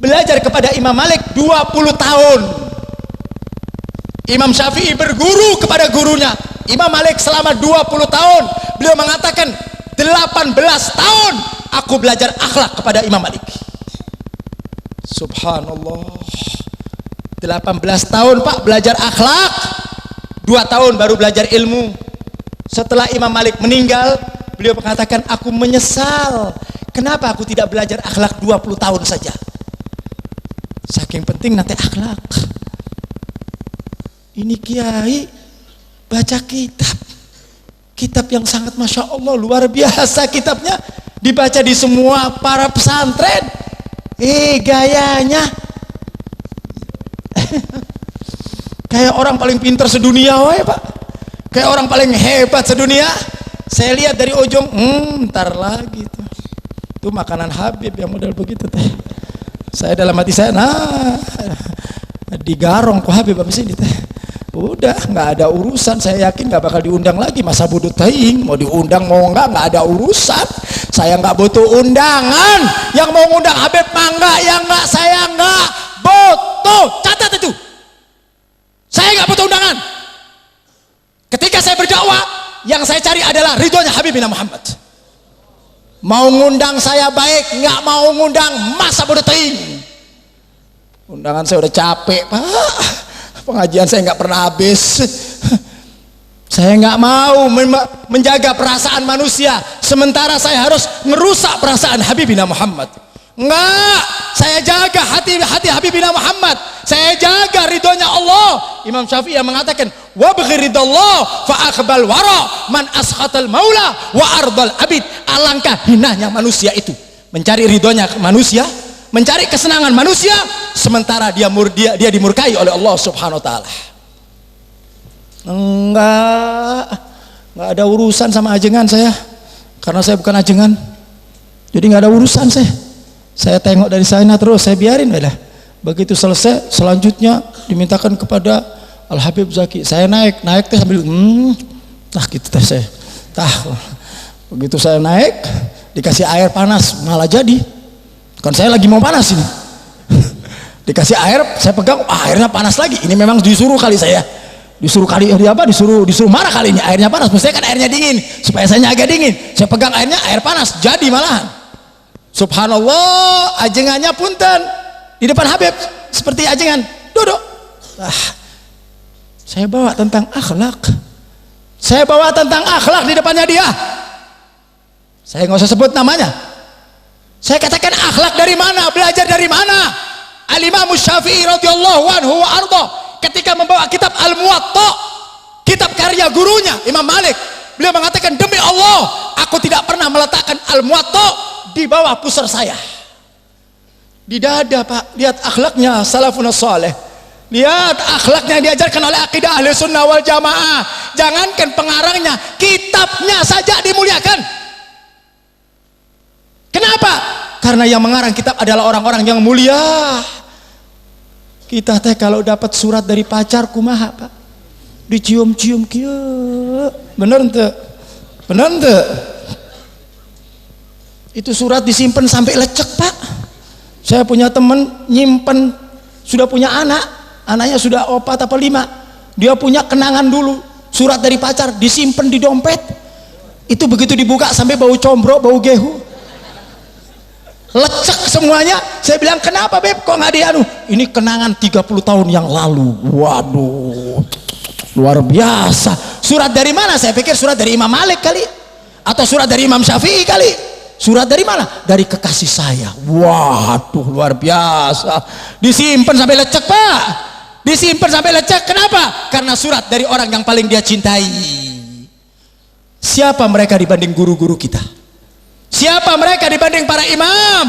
belajar kepada Imam Malik 20 tahun. Imam Syafi'i berguru kepada gurunya Imam Malik selama 20 tahun. Beliau mengatakan 18 tahun aku belajar akhlak kepada Imam Malik. Subhanallah, 18 tahun Pak belajar akhlak, 2 tahun baru belajar ilmu. Setelah Imam Malik meninggal, beliau mengatakan aku menyesal kenapa aku tidak belajar akhlak 20 tahun saja. Saking penting nanti akhlak. Ini kiai baca kitab yang sangat Masya Allah luar biasa, kitabnya dibaca di semua para pesantren. Gayanya kayak orang paling pintar sedunia woy Pak, kayak orang paling hebat sedunia. Saya lihat dari ujung, ntar lagi tuh makanan Habib yang model begitu teh. Saya dalam hati saya, nah digarong kok Habib apa sih ini teh. Udah nggak ada urusan, saya yakin nggak bakal diundang lagi. Masa bodoh teing, mau diundang mau nggak ada urusan. Saya nggak butuh undangan. Yang mau ngundang Habib mangga, yang nggak saya nggak butuh. Catat itu, saya nggak butuh undangan. Ketika saya berdakwah, yang saya cari adalah ridhonya Habib bin Muhammad. Mau ngundang saya baik, nggak mau ngundang masa bodoh teing. Undangan saya udah capek, Pak. Pengajian saya nggak pernah habis. Saya nggak mau menjaga perasaan manusia, sementara saya harus merusak perasaan Habibina Muhammad. Enggak, saya jaga hati Habibina Muhammad. Saya jaga ridhonya Allah. Imam Syafi'i yang mengatakan, wa bighiridallah fa akhbal wara man ashatal maula wa ardal abid. Alangkah hinanya manusia itu mencari ridhonya manusia, mencari kesenangan manusia, sementara dia dimurkai oleh Allah Subhanahu wa taala. Enggak ada urusan sama ajengan saya, karena saya bukan ajengan, jadi nggak ada urusan saya tengok dari sana terus, saya biarin lah. Begitu selesai, selanjutnya dimintakan kepada Al Habib Zaki, saya naik teh sambil gitu teh saya begitu saya naik dikasih air panas, malah jadi kan saya lagi mau panas ini. Dikasih air, saya pegang, airnya panas lagi. Ini memang disuruh marah kali ini, airnya panas, mestinya kan airnya dingin, supaya saya agak dingin. Saya pegang airnya, air panas, jadi malahan. Subhanallah, ajengannya punten di depan Habib seperti ajengan duduk. Saya bawa tentang akhlak, di depannya dia. Saya nggak usah sebut namanya. Saya katakan, akhlak dari mana, belajar dari mana? Al-Imam Syafi'i radhiyallahu anhu wa arda, ketika membawa kitab Al-Muwatta, kitab karya gurunya Imam Malik, beliau mengatakan, demi Allah, aku tidak pernah meletakkan Al-Muwatta di bawah pusar saya, di dada, Pak. Lihat akhlaknya salafun saleh, lihat akhlaknya yang diajarkan oleh akidah ahli sunnah wal jamaah. Jangankan pengarangnya, kitabnya saja dimuliakan. Kenapa? Karena yang mengarang kitab adalah orang-orang yang mulia. Kita teh kalau dapat surat dari pacar kumaha, Pak? Dicium-cium kieu. Bener ente? Itu surat disimpan sampai lecek, Pak. Saya punya temen nyimpen, sudah punya anaknya sudah 4 apa 5. Dia punya kenangan dulu, surat dari pacar disimpan di dompet. Itu begitu dibuka sampai bau combro, bau gehu, lecek semuanya. Saya bilang, kenapa Beb, kok nggak dianu? Ini kenangan 30 tahun yang lalu. Waduh, luar biasa. Surat dari mana? Saya pikir surat dari Imam Malik kali, atau surat dari Imam Syafi'i kali. Surat dari mana? Dari kekasih saya. Waduh, luar biasa. Disimpan sampai lecek, Pak. Disimpan sampai lecek. Kenapa? Karena surat dari orang yang paling dia cintai. Siapa mereka dibanding guru-guru kita? Siapa mereka dibanding para imam?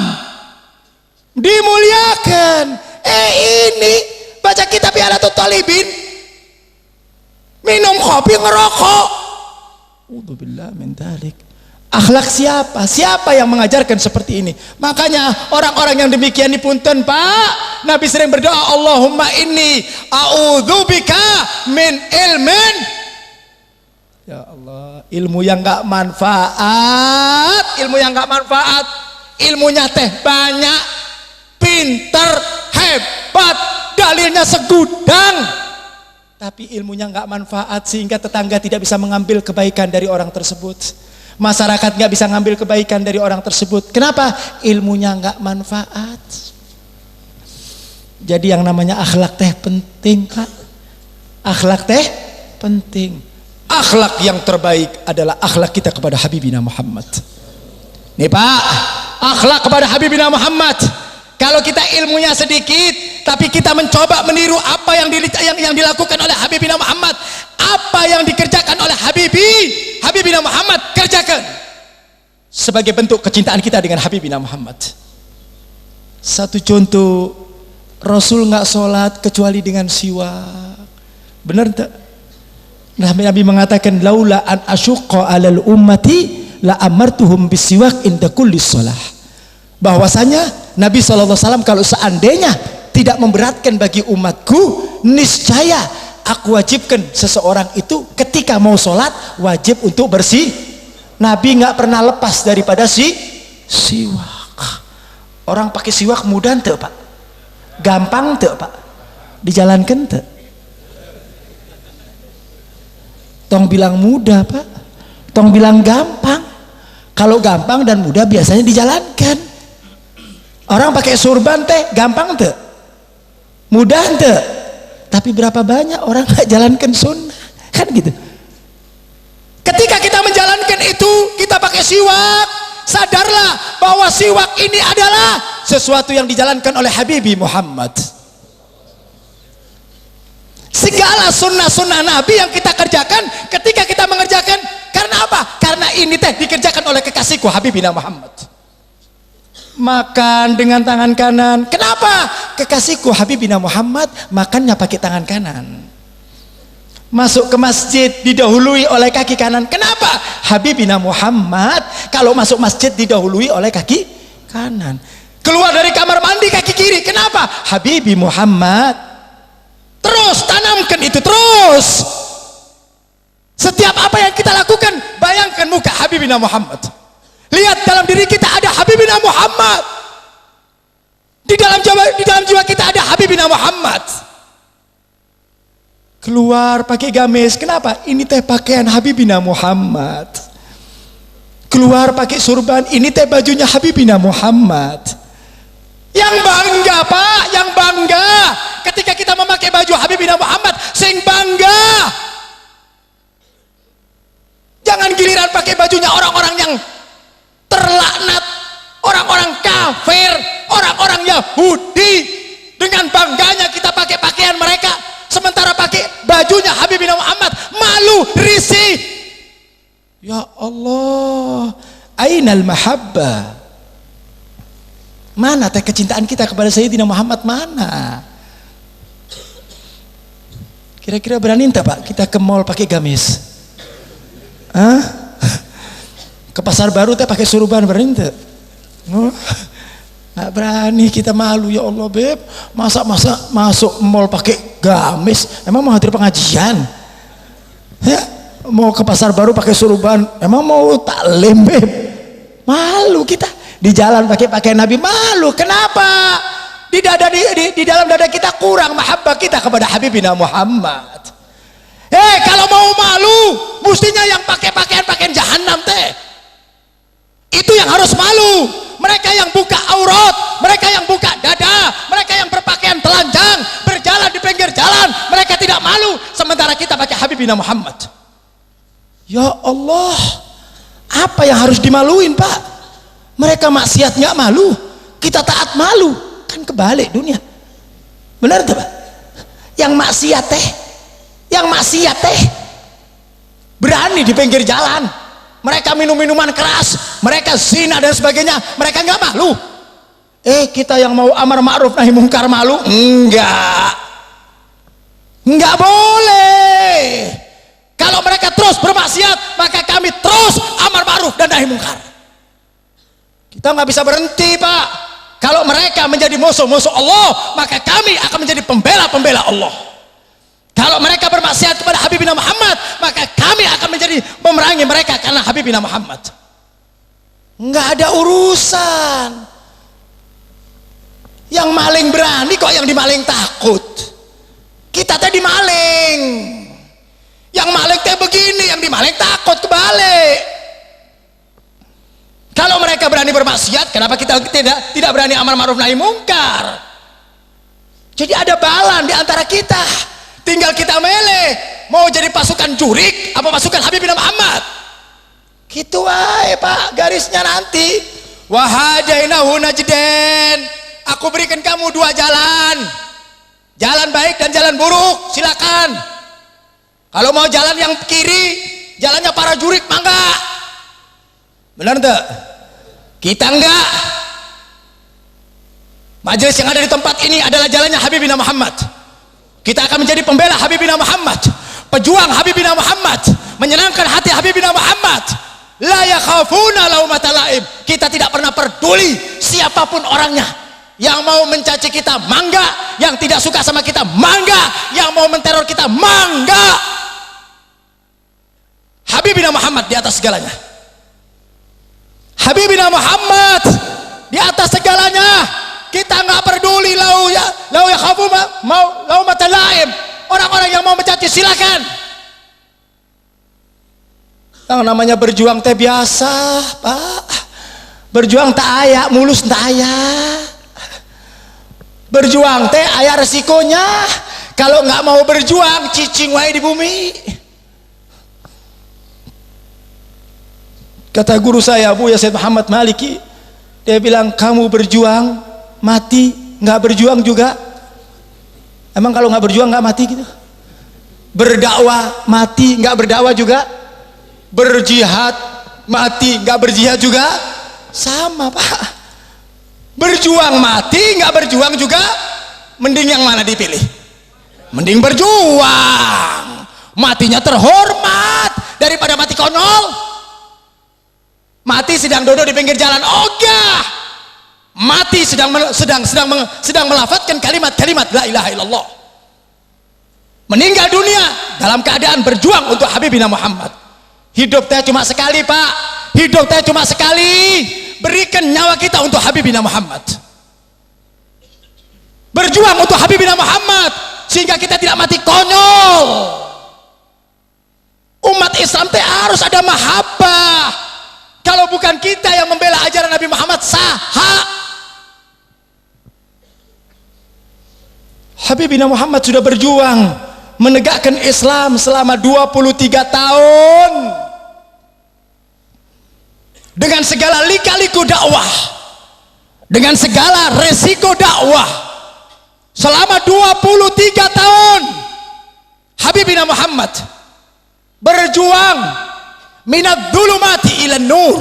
Dimuliakan. Ini baca kitab Yalatul Talibin, minum kopi, ngerokok. Udzubillah min dzalik. Akhlak siapa? Siapa yang mengajarkan seperti ini? Makanya orang-orang yang demikian ini punten, Pak. Nabi sering berdoa, Allahumma inni a'udzubika min ilmin, ya Allah, ilmu yang gak manfaat, ilmunya teh banyak, pinter, hebat, dalilnya segudang, tapi ilmunya gak manfaat, sehingga tetangga tidak bisa mengambil kebaikan dari orang tersebut, masyarakat gak bisa ngambil kebaikan dari orang tersebut. Kenapa? Ilmunya gak manfaat. Jadi yang namanya akhlak teh penting, Pak. Akhlak teh penting. Akhlak yang terbaik adalah akhlak kita kepada Habibina Muhammad. Nih, Pak, akhlak kepada Habibina Muhammad. Kalau kita ilmunya sedikit, tapi kita mencoba meniru apa yang dilakukan oleh Habibina Muhammad, apa yang dikerjakan oleh Habibina Muhammad, kerjakan sebagai bentuk kecintaan kita dengan Habibina Muhammad. Satu contoh, Rasul nggak sholat kecuali dengan siwak. Benar tak? Nabi mengatakan, laula an asyqa alal ummati la amartuhum bisiwak inda kulli shalah. Bahwasanya Nabi SAW kalau seandainya tidak memberatkan bagi umatku, niscaya aku wajibkan seseorang itu ketika mau sholat wajib untuk bersih. Nabi nggak pernah lepas daripada siwak. Orang pakai siwak mudah ente, Pak? Gampang ente, Pak? Dijalankan ente? Tong bilang mudah, Pak. Tong bilang gampang. Kalau gampang dan mudah biasanya dijalankan. Orang pakai surban teh gampang teh? Mudah ente, tapi berapa banyak orang nggak jalankan sunnah, kan gitu. Ketika kita menjalankan itu, kita pakai siwak, sadarlah bahwa siwak ini adalah sesuatu yang dijalankan oleh Habibi Muhammad. Segala sunnah-sunnah Nabi yang kita kerjakan, ketika kita mengerjakan, karena apa? Karena ini teh dikerjakan oleh kekasihku Habibina Muhammad. Makan dengan tangan kanan. Kenapa? Kekasihku Habibina Muhammad makannya pakai tangan kanan. Masuk ke masjid didahului oleh kaki kanan. Kenapa? Habibina Muhammad kalau masuk masjid didahului oleh kaki kanan. Keluar dari kamar mandi kaki kiri. Kenapa? Habibi Muhammad. Terus tanamkan itu terus. Setiap apa yang kita lakukan, bayangkan muka Habibina Muhammad. Lihat dalam diri kita ada Habibina Muhammad. Di dalam jiwa kita ada Habibina Muhammad. Keluar pakai gamis. Kenapa? Ini teh pakaian Habibina Muhammad. Keluar pakai surban. Ini teh bajunya Habibina Muhammad. Yang bangga Pak, yang bangga ketika kita memakai baju Habibina Muhammad, sing bangga. Jangan giliran pakai bajunya orang-orang yang terlaknat, orang-orang kafir, orang-orang Yahudi. Dengan bangganya kita pakai pakaian mereka, sementara pakai bajunya Habibina Muhammad, malu, risih. Ya Allah, ainal mahabbah? Mana teh kecintaan kita kepada Sayyidina Muhammad, mana? Kira-kira berani entah Pak kita ke mall pakai gamis? Hah? Ke pasar baru teh pakai surban, berani entah? Oh, nggak berani, kita malu. Ya Allah Beb, masa masuk mall pakai gamis? Emang mau hadir pengajian? Ya, mau ke pasar baru pakai surban? Emang mau taklim Beb? Malu kita. Di jalan pakai pakaian Nabi, malu. Kenapa? Di dalam dada kita kurang mahabbah kita kepada Habibina Muhammad. Kalau mau malu, mestinya yang pakai pakaian jahanam teh. Itu yang harus malu. Mereka yang buka aurat, mereka yang buka dada, mereka yang berpakaian telanjang, berjalan di pinggir jalan, mereka tidak malu. Sementara kita pakai Habibina Muhammad. Ya Allah, apa yang harus dimaluin Pak? Mereka maksiat nggak malu, kita taat malu, kan kebalik dunia. Benar tuh Pak? Yang maksiat teh berani di pinggir jalan, mereka minum minuman keras, mereka zina dan sebagainya, mereka nggak malu. Kita yang mau amar ma'ruf nahi mungkar malu? Nggak boleh. Kalau mereka terus bermaksiat, maka kami terus amar ma'ruf dan nahi mungkar. Kita nggak bisa berhenti Pak. Kalau mereka menjadi musuh-musuh Allah, maka kami akan menjadi pembela-pembela Allah. Kalau mereka bermaksiat kepada Habibina Muhammad, maka kami akan menjadi pemerangi mereka karena Habibina Muhammad. Nggak ada urusan. Yang maling berani kok yang dimaling takut. Kita teh dimaling. Yang maling teh begini, yang dimaling takut kebalik. Kalau mereka berani bermaksiat, kenapa kita tidak berani amar ma'ruf nahi mungkar? Jadi ada balan di antara kita. Tinggal kita milih mau jadi pasukan jurik apa pasukan Habibina Muhammad. Gitu wae Pak, garisnya nanti. Wahadainahu najdain. Aku berikan kamu dua jalan. Jalan baik dan jalan buruk, silakan. Kalau mau jalan yang kiri, jalannya para jurik, mangga. Benar enggak? Kita enggak. Majelis yang ada di tempat ini adalah jalannya Habibina Muhammad. Kita akan menjadi pembela Habibina Muhammad, pejuang Habibina Muhammad, menyenangkan hati Habibina Muhammad. La yakhafuna laumata laim. Kita tidak pernah peduli siapapun orangnya. Yang mau mencaci kita mangga, yang tidak suka sama kita mangga, yang mau menteror kita mangga. Habibina Muhammad di atas segalanya. Habibina Muhammad di atas segalanya. Kita nggak peduli lau ya khafu mau lau matalaim. Orang-orang yang mau mencaci silakan. Yang namanya berjuang teh biasa Pak. Berjuang tak ayak mulus tak ayak. Berjuang teh aya resikonya. Kalau nggak mau berjuang, cicing wae di bumi. Kata guru saya Buya Said Muhammad Maliki, dia bilang kamu berjuang mati, nggak berjuang juga. Emang kalau nggak berjuang nggak mati gitu? Berdakwah mati nggak berdakwah juga? Berjihad mati nggak berjihad juga? Sama Pak. Berjuang mati nggak berjuang juga? Mending yang mana dipilih? Mending berjuang, matinya terhormat daripada mati konyol. Mati sedang duduk di pinggir jalan ogah, mati sedang melafadzkan kalimat-kalimat la ilaha illallah. Meninggal dunia dalam keadaan berjuang untuk Habibina Muhammad. Hidup teh cuma sekali Pak, hidup teh cuma sekali. Berikan nyawa kita untuk Habibina Muhammad, berjuang untuk Habibina Muhammad, sehingga kita tidak mati konyol. Umat Islam teh harus ada mahabbah. Kalau bukan kita yang membela ajaran Nabi Muhammad, saha? Habibina Muhammad sudah berjuang menegakkan Islam selama 23 tahun dengan segala lika-liku dakwah, dengan segala resiko dakwah. Selama 23 tahun Habibina Muhammad berjuang minad dzulumati ilan nur,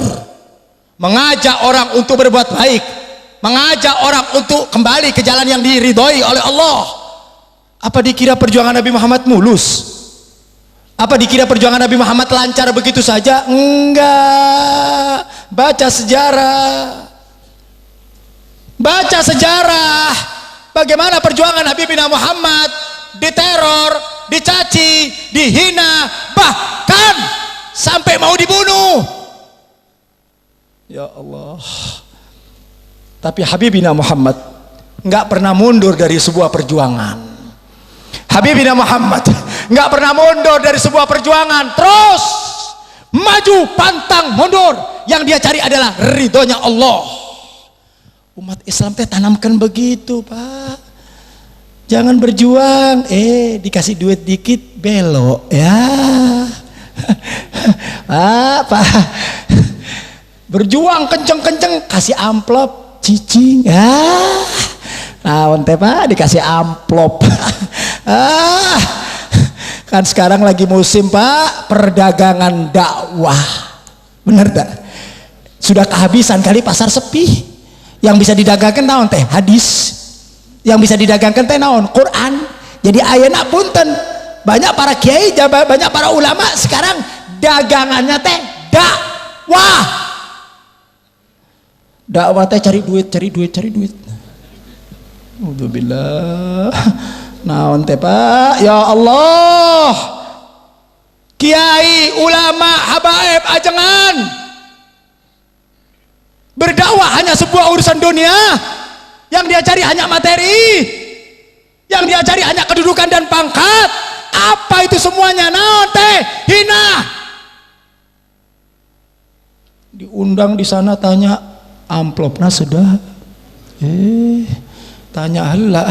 mengajak orang untuk berbuat baik, mengajak orang untuk kembali ke jalan yang diridhoi oleh Allah. Apa dikira perjuangan Nabi Muhammad mulus? Apa dikira perjuangan Nabi Muhammad lancar begitu saja? Enggak. Baca sejarah, baca sejarah bagaimana perjuangan Habibina Muhammad diteror, dicaci, dihina, bahkan sampai mau dibunuh. Ya Allah. Tapi Habibina Muhammad nggak pernah mundur dari sebuah perjuangan. Habibina Muhammad nggak pernah mundur dari sebuah perjuangan, terus maju pantang mundur. Yang dia cari adalah ridhonya Allah. Umat Islam teh tanamkan begitu Pak. Jangan berjuang, dikasih duit dikit belok ya. Apa? Berjuang kenceng-kenceng kasih amplop cicing ya. Naon teh Pak dikasih amplop. Kan sekarang lagi musim Pak perdagangan dakwah. Bener tak? Sudah kehabisan kali pasar sepi. Yang bisa didagangkan naon teh? Hadis. Yang bisa didagangkan teh naon? Quran. Jadi ayeuna punten banyak para kiai, banyak para ulama sekarang dagangannya teh dakwah. Dakwah teh cari duit. Alhamdulillah. Naon teh Pak? Ya Allah. Kiai, ulama, habaib, ajengan. Berdakwah hanya sebuah urusan dunia. Yang dia cari hanya materi. Yang dia cari hanya kedudukan dan pangkat. Apa itu semuanya? Naon teh? Hina. Diundang di sana tanya amplopnya sudah. Tanya heula.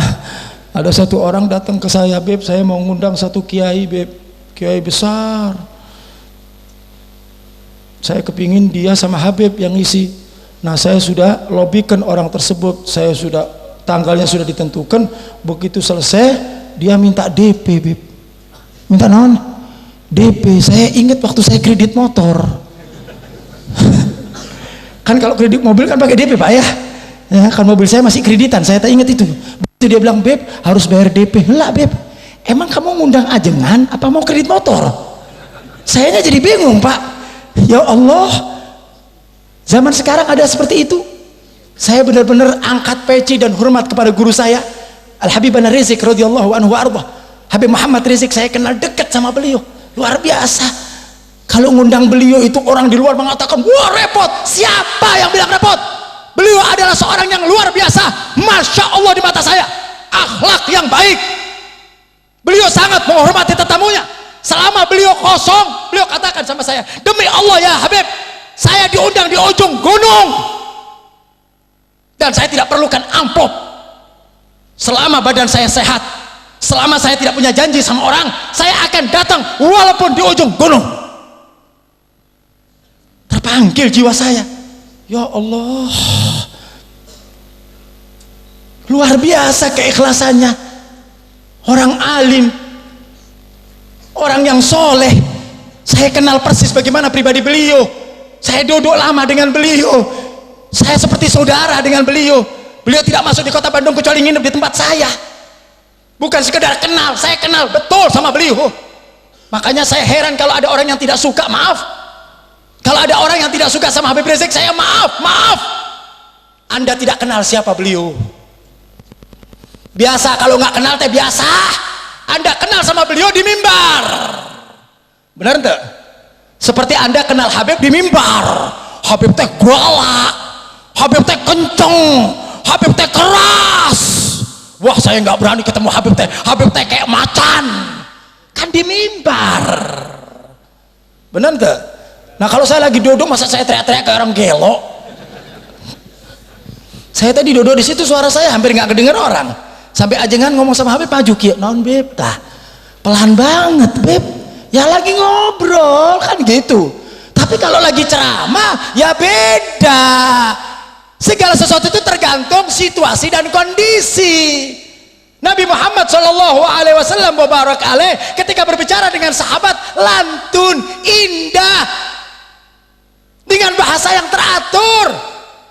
Ada satu orang datang ke saya, Beb, saya mau ngundang satu kiai, Beb, kiai besar. Saya kepingin dia sama Habib yang ngisi. Nah, saya sudah lobbykan orang tersebut. Saya sudah tanggalnya sudah ditentukan. Begitu selesai, dia minta DP, Beb. Minta non DP. Saya ingat waktu saya kredit motor. Kan kalau kredit mobil kan pakai DP Pak ya. Ya kan mobil saya masih kreditan. Saya tak ingat itu. Begitu dia bilang Beb harus bayar DP. Lah Beb, emang kamu ngundang ajengan apa mau kredit motor? Sayanya jadi bingung Pak. Ya Allah, zaman sekarang ada seperti itu. Saya benar-benar angkat peci dan hormat kepada guru saya Al Habib An Rizik radhiyallahu anhu wa arda. Habib Muhammad Rizik saya kenal dekat sama beliau, luar biasa. Kalau ngundang beliau itu orang di luar mengatakan wah repot. Siapa yang bilang repot? Beliau adalah seorang yang luar biasa, masya Allah di mata saya, akhlak yang baik. Beliau sangat menghormati tetamunya. Selama beliau kosong, beliau katakan sama saya, demi Allah ya Habib, saya diundang di ujung gunung dan saya tidak perlukan amplop. Selama badan saya sehat, selama saya tidak punya janji sama orang, saya akan datang walaupun di ujung gunung. Terpanggil jiwa saya, ya Allah, luar biasa keikhlasannya. Orang alim, orang yang soleh, saya kenal persis bagaimana pribadi beliau. Saya duduk lama dengan beliau, saya seperti saudara dengan beliau. Beliau tidak masuk di kota Bandung kecuali nginep di tempat saya. Bukan sekedar kenal, saya kenal betul sama beliau. Makanya saya heran kalau ada orang yang tidak suka, maaf. Kalau ada orang yang tidak suka sama Habib Rizik, saya maaf. Anda tidak kenal siapa beliau. Biasa kalau nggak kenal teh biasa. Anda kenal sama beliau di mimbar. Benar enggak? Seperti Anda kenal Habib di mimbar. Habib teh galak, Habib teh kenceng, Habib teh keras. Wah, saya nggak berani ketemu Habib teh. Habib teh kayak macan. Kan di mimbar. Benar enggak? Nah, kalau saya lagi duduk, masa saya teriak-teriak kayak orang gelo? Saya tadi duduk di situ, suara saya hampir nggak kedenger orang. Sampai ajengan ngomong sama Habib, maju kieu, naon Beb, tah pelan banget Beb, ya lagi ngobrol kan gitu. Tapi kalau lagi ceramah ya beda. Segala sesuatu itu tergantung situasi dan kondisi. Nabi Muhammad SAW mubarak alaih ketika berbicara dengan sahabat lantun, indah, dengan bahasa yang teratur,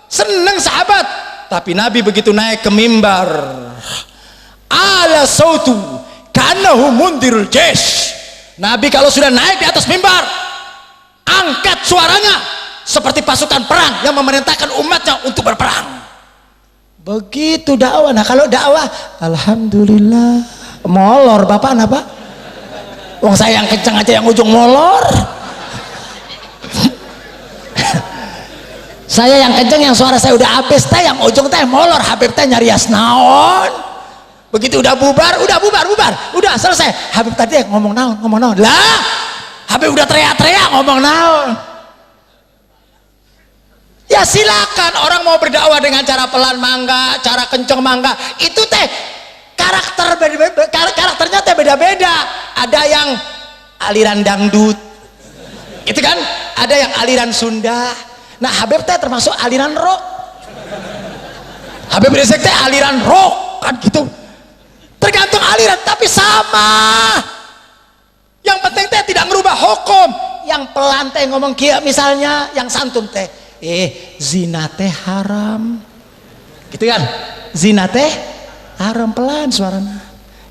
seneng sahabat. Tapi Nabi begitu naik ke mimbar, ala sautu kanahu mundirul jesh. Nabi kalau sudah naik di atas mimbar, angkat suaranya seperti pasukan perang yang memerintahkan umatnya untuk berperang. Begitu dakwah. Nah, kalau dakwah, alhamdulillah, molor bapak napa? Wong saya yang kencang aja yang ujung molor. Saya yang kencang, yang suara saya udah habis teh, yang ujung teh molor. Habib teh nyarias naon. Begitu udah bubar, udah selesai. Habib tadi ngomong naon lah. Habib udah teriak-teriak ngomong naon. Ya silakan, orang mau berdakwah dengan cara pelan mangga, cara kenceng mangga. Itu teh karakternya teh beda-beda. Ada yang aliran dangdut, itu kan. Ada yang aliran Sunda. Nah, Habib teh termasuk aliran rock. Habib Rizik teh aliran rock kan gitu. Tergantung aliran, tapi sama. Yang penting teh tidak merubah hukum. Yang pelan teh ngomong kia misalnya, yang santun teh, zina teh haram. Gitu kan? Zina teh haram, pelan suaranya.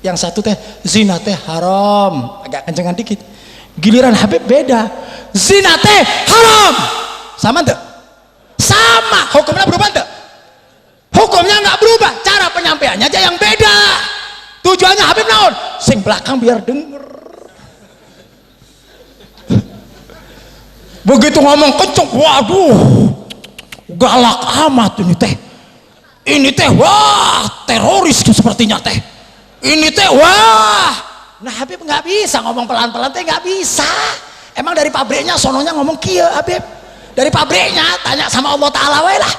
Yang satu teh zina teh haram, agak kencengan dikit. Giliran Habib beda. Zina teh haram. Sama enggak? Sama, hukumnya berubah enggak? Hukumnya enggak berubah, cara penyampaiannya aja yang beda. Tujuannya Habib naon? Sing belakang biar denger. Begitu ngomong kenceng, waduh, galak amat ini teh. Ini teh, wah, teroris sepertinya teh. Ini teh, wah. Nah, Habib nggak bisa ngomong pelan-pelan teh, nggak bisa. Emang dari pabriknya sononya ngomong kieu Habib. Dari pabriknya tanya sama Allah Ta'ala wae lah.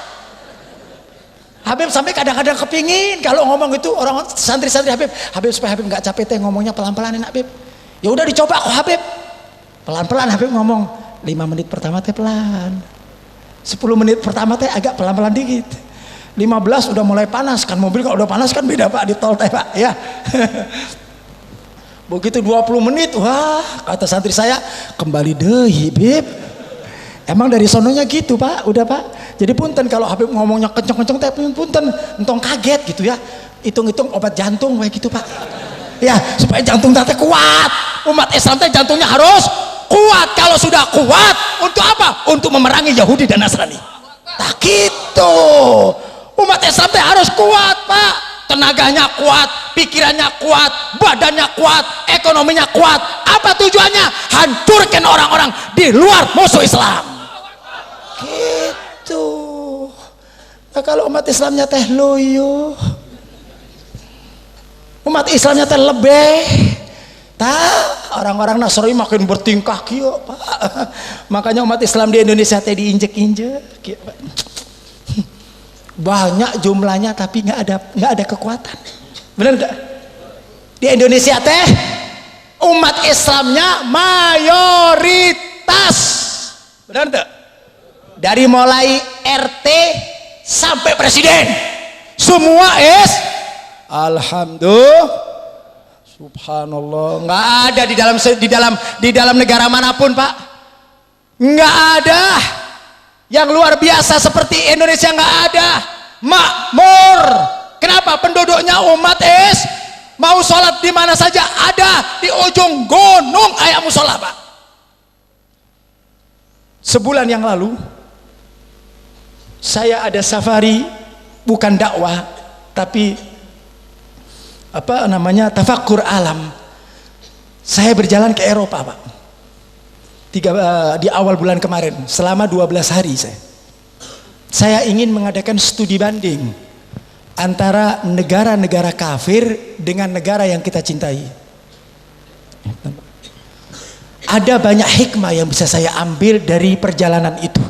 Habib sampai kadang-kadang kepingin kalau ngomong itu orang santri-santri Habib supaya Habib nggak capek teh ngomongnya pelan-pelan enak Habib. Ya udah dicoba kok Habib. Pelan-pelan Habib ngomong 5 menit pertama teh pelan. 10 menit pertama teh agak pelan-pelan dikit. 15 udah mulai panas kan, mobil kalau udah panas kan beda Pak di tol teh Pak ya. Begitu 20 menit, wah kata santri saya kembali deui Bib. Emang dari sononya gitu Pak, udah Pak. Jadi punten kalau Habib ngomongnya kenceng-kenceng teh punten, entong kaget gitu ya. Hitung-hitung obat jantung kayak gitu Pak. Ya, supaya jantung teh kuat. Umat Islam teh jantungnya harus kuat. Kalau sudah kuat, untuk apa? Untuk memerangi Yahudi dan Nasrani. Tak gitu. Umat Islam teh harus kuat Pak. Tenaganya kuat, pikirannya kuat, badannya kuat, ekonominya kuat. Apa tujuannya? Hancurkan orang-orang di luar musuh Islam. Gitu. Nah, kalau umat Islamnya teh loyo, umat Islamnya teh lebih, orang-orang Nasrani makin bertingkah kieu Pak. Makanya umat Islam di Indonesia teh diinjek-injek banyak jumlahnya tapi nggak ada kekuatan. Benar enggak? Di Indonesia teh umat Islamnya mayoritas. Benar enggak? Dari mulai RT sampai presiden semua alhamdulillah, subhanallah. Nggak ada di dalam negara manapun, Pak, nggak ada yang luar biasa seperti Indonesia. Nggak ada, makmur. Kenapa? Penduduknya umat mau sholat di mana saja ada, di ujung gunung aya musola, Pak. Sebulan yang lalu saya ada safari, bukan dakwah tapi tafakkur alam. Saya berjalan ke Eropa, Pak, di awal bulan kemarin selama 12 hari. Saya ingin mengadakan studi banding antara negara-negara kafir dengan negara yang kita cintai. Ada banyak hikmah yang bisa saya ambil dari perjalanan itu.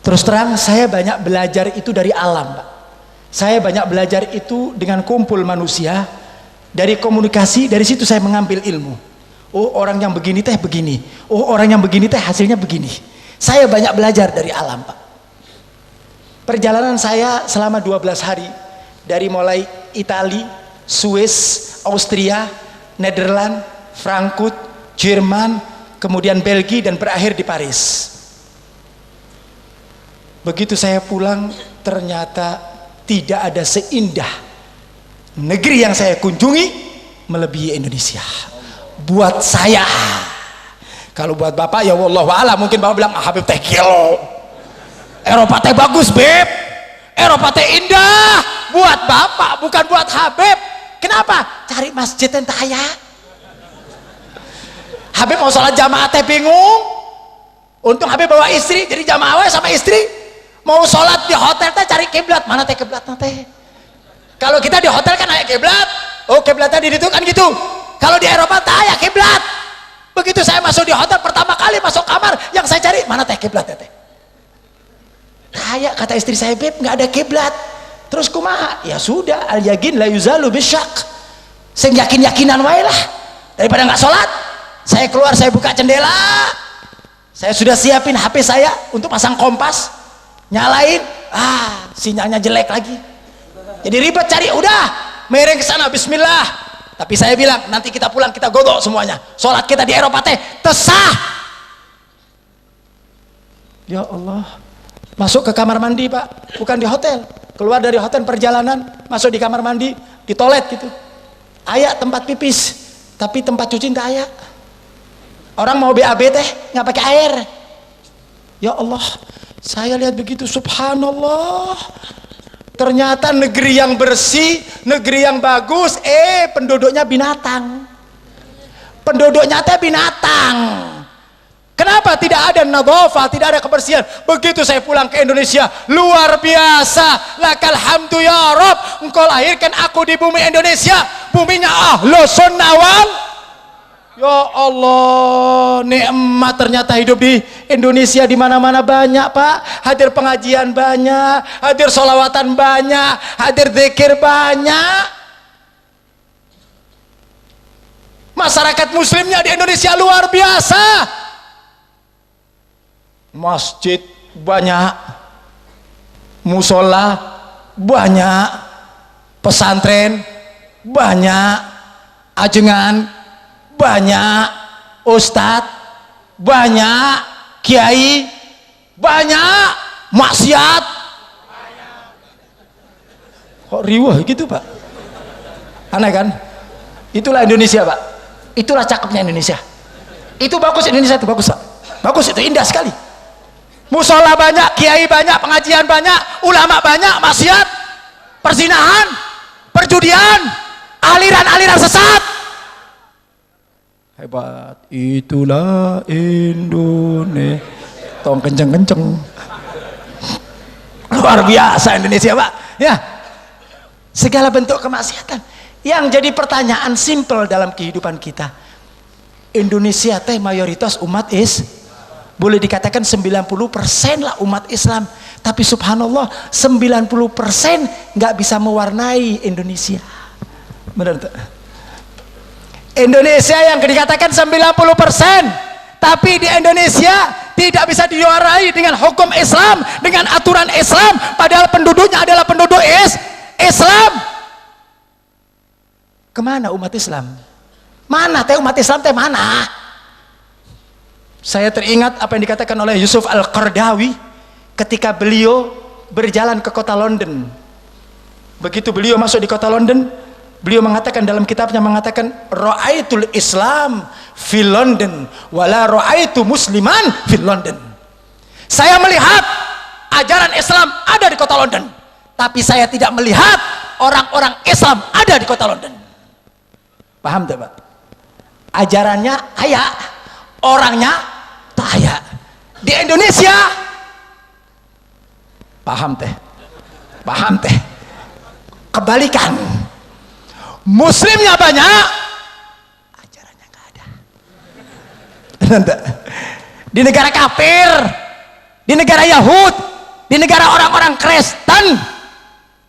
Terus terang, saya banyak belajar itu dari alam, Pak. Saya banyak belajar itu dengan kumpul manusia, dari komunikasi. Dari situ saya mengambil ilmu. Oh, orang yang begini teh begini. Oh, orang yang begini teh hasilnya begini. Saya banyak belajar dari alam, Pak. Perjalanan saya selama 12 hari, dari mulai Italia, Swiss, Austria, Nederland, Frankfurt, Jerman, kemudian Belgia, dan berakhir di Paris. Begitu saya pulang, ternyata tidak ada seindah negeri yang saya kunjungi melebihi Indonesia. Buat saya. Kalau buat Bapak ya wallahu a'lam, mungkin Bapak bilang Habib teh kilo, Eropa teh bagus, Beb, Eropa teh indah. Buat Bapak, bukan buat Habib. Kenapa? Cari masjid yang taya. Habib mau sholat jamaah teh bingung. Untung Habib bawa istri, jadi jamaah sama istri. Mau sholat di hotel teh cari kiblat, mana teh kiblat teh? Kalau kita di hotel kan aya kiblat, oh kiblatnya di situ kan gitu. Kalau di Eropa teh aya kiblat. Begitu saya masuk di hotel pertama kali masuk kamar, yang saya cari mana teh kiblatnya teh? Kayak kata istri saya, Beb, nggak ada kiblat. Terus kumaha? Ya sudah, al yakin la yuzalu bisyak. Sing yakin-yakinan wae lah. Daripada nggak sholat, saya keluar, saya buka jendela. Saya sudah siapin HP saya untuk pasang kompas. Nyalain, sinyalnya jelek lagi. Jadi ribet cari, udah mereng ke sana, bismillah. Tapi saya bilang, nanti kita pulang kita godok semuanya. Sholat kita di Eropa teh tesah. Ya Allah. Masuk ke kamar mandi, Pak, bukan di hotel. Keluar dari hotel perjalanan, masuk di kamar mandi, di toilet gitu. Aya tempat pipis, tapi tempat cuci enggak aya. Orang mau BAB teh nggak pakai air. Ya Allah. Saya lihat begitu, subhanallah. Ternyata negeri yang bersih, negeri yang bagus, penduduknya binatang. Penduduknya teh binatang. Kenapa tidak ada nadhafah, tidak ada kebersihan? Begitu saya pulang ke Indonesia, luar biasa. Lakal hamdu ya Rabb, engkau lahirkan aku di bumi Indonesia, buminya Ahlus Sunnah wal. Ya Allah, nikmat ternyata hidup di Indonesia. Di mana-mana banyak, Pak. Hadir pengajian banyak, hadir sholawatan banyak, hadir zikir banyak. Masyarakat muslimnya di Indonesia luar biasa. Masjid banyak, musola banyak, pesantren banyak, ajengan banyak, ustadz banyak, kiai banyak, maksiat banyak. Kok riwah gitu, Pak? Aneh kan? Itulah Indonesia, Pak. Itulah cakepnya Indonesia. Itu bagus, Indonesia itu bagus, Pak. Bagus, itu indah sekali. Musola banyak, kiai banyak, pengajian banyak, ulama banyak, maksiat, perzinahan, perjudian, aliran-aliran sesat. Hebat, itulah Indonesia. Tong kenceng-kenceng. Luar biasa Indonesia, Pak. Ya, segala bentuk kemaksiatan. Yang jadi pertanyaan simpel dalam kehidupan kita, Indonesia teh mayoritas umat boleh dikatakan 90% lah umat Islam, tapi subhanallah 90% nggak bisa mewarnai Indonesia. Benar tak? Indonesia yang dikatakan 90%, tapi di Indonesia tidak bisa diwarai dengan hukum Islam, dengan aturan Islam, padahal penduduknya adalah penduduk Islam. Kemana umat Islam? Mana teh umat Islam teh mana? Saya teringat apa yang dikatakan oleh Yusuf Al-Qaradawi ketika beliau berjalan ke kota London. Begitu beliau masuk di kota London, beliau mengatakan dalam kitabnya, mengatakan ra'aitul Islam fi London wala ra'aitu musliman fi London. Saya melihat ajaran Islam ada di kota London, tapi saya tidak melihat orang-orang Islam ada di kota London. Paham tak Pak? Ajarannya ayat, orangnya tak ayat. Di Indonesia paham teh? Paham teh? Kebalikan, muslimnya banyak, ajarannya nggak ada. Di negara kafir, di negara Yahud, di negara orang-orang Kristen,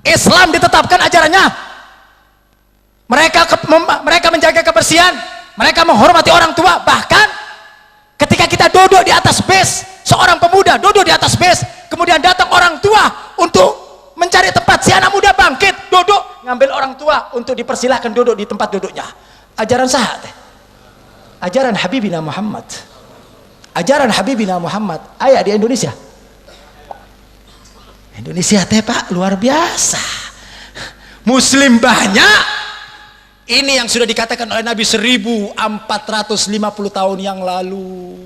Islam ditetapkan ajarannya. Mereka menjaga kebersihan, mereka menghormati orang tua. Bahkan ketika kita duduk di atas bis, seorang pemuda duduk di atas bis, kemudian datang orang tua untuk mencari tempat, si anak muda bangkit, duduk, ngambil orang tua untuk dipersilahkan duduk di tempat duduknya. Ajaran sah teh. Ajaran Habibina Muhammad. Ajaran Habibina Muhammad. Ayat di Indonesia. Indonesia teh Pak luar biasa. Muslim banyak. Ini yang sudah dikatakan oleh Nabi 1450 tahun yang lalu.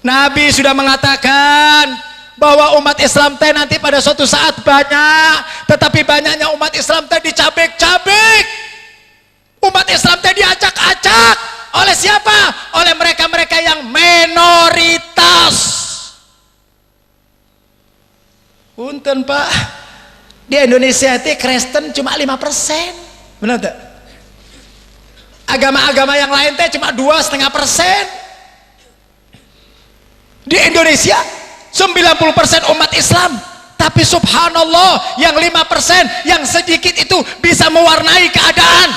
Nabi sudah mengatakan bahwa umat Islam teh nanti pada suatu saat banyak, tetapi banyaknya umat Islam teh dicabik-cabik, umat Islam teh diacak-acak. Oleh siapa? Oleh mereka-mereka yang minoritas. Punten Pak, di Indonesia itu Kristen cuma 5%, benar tak? Agama-agama yang lain teh cuma 2,5%. Di Indonesia 90% umat Islam, tapi subhanallah yang 5% yang sedikit itu bisa mewarnai keadaan.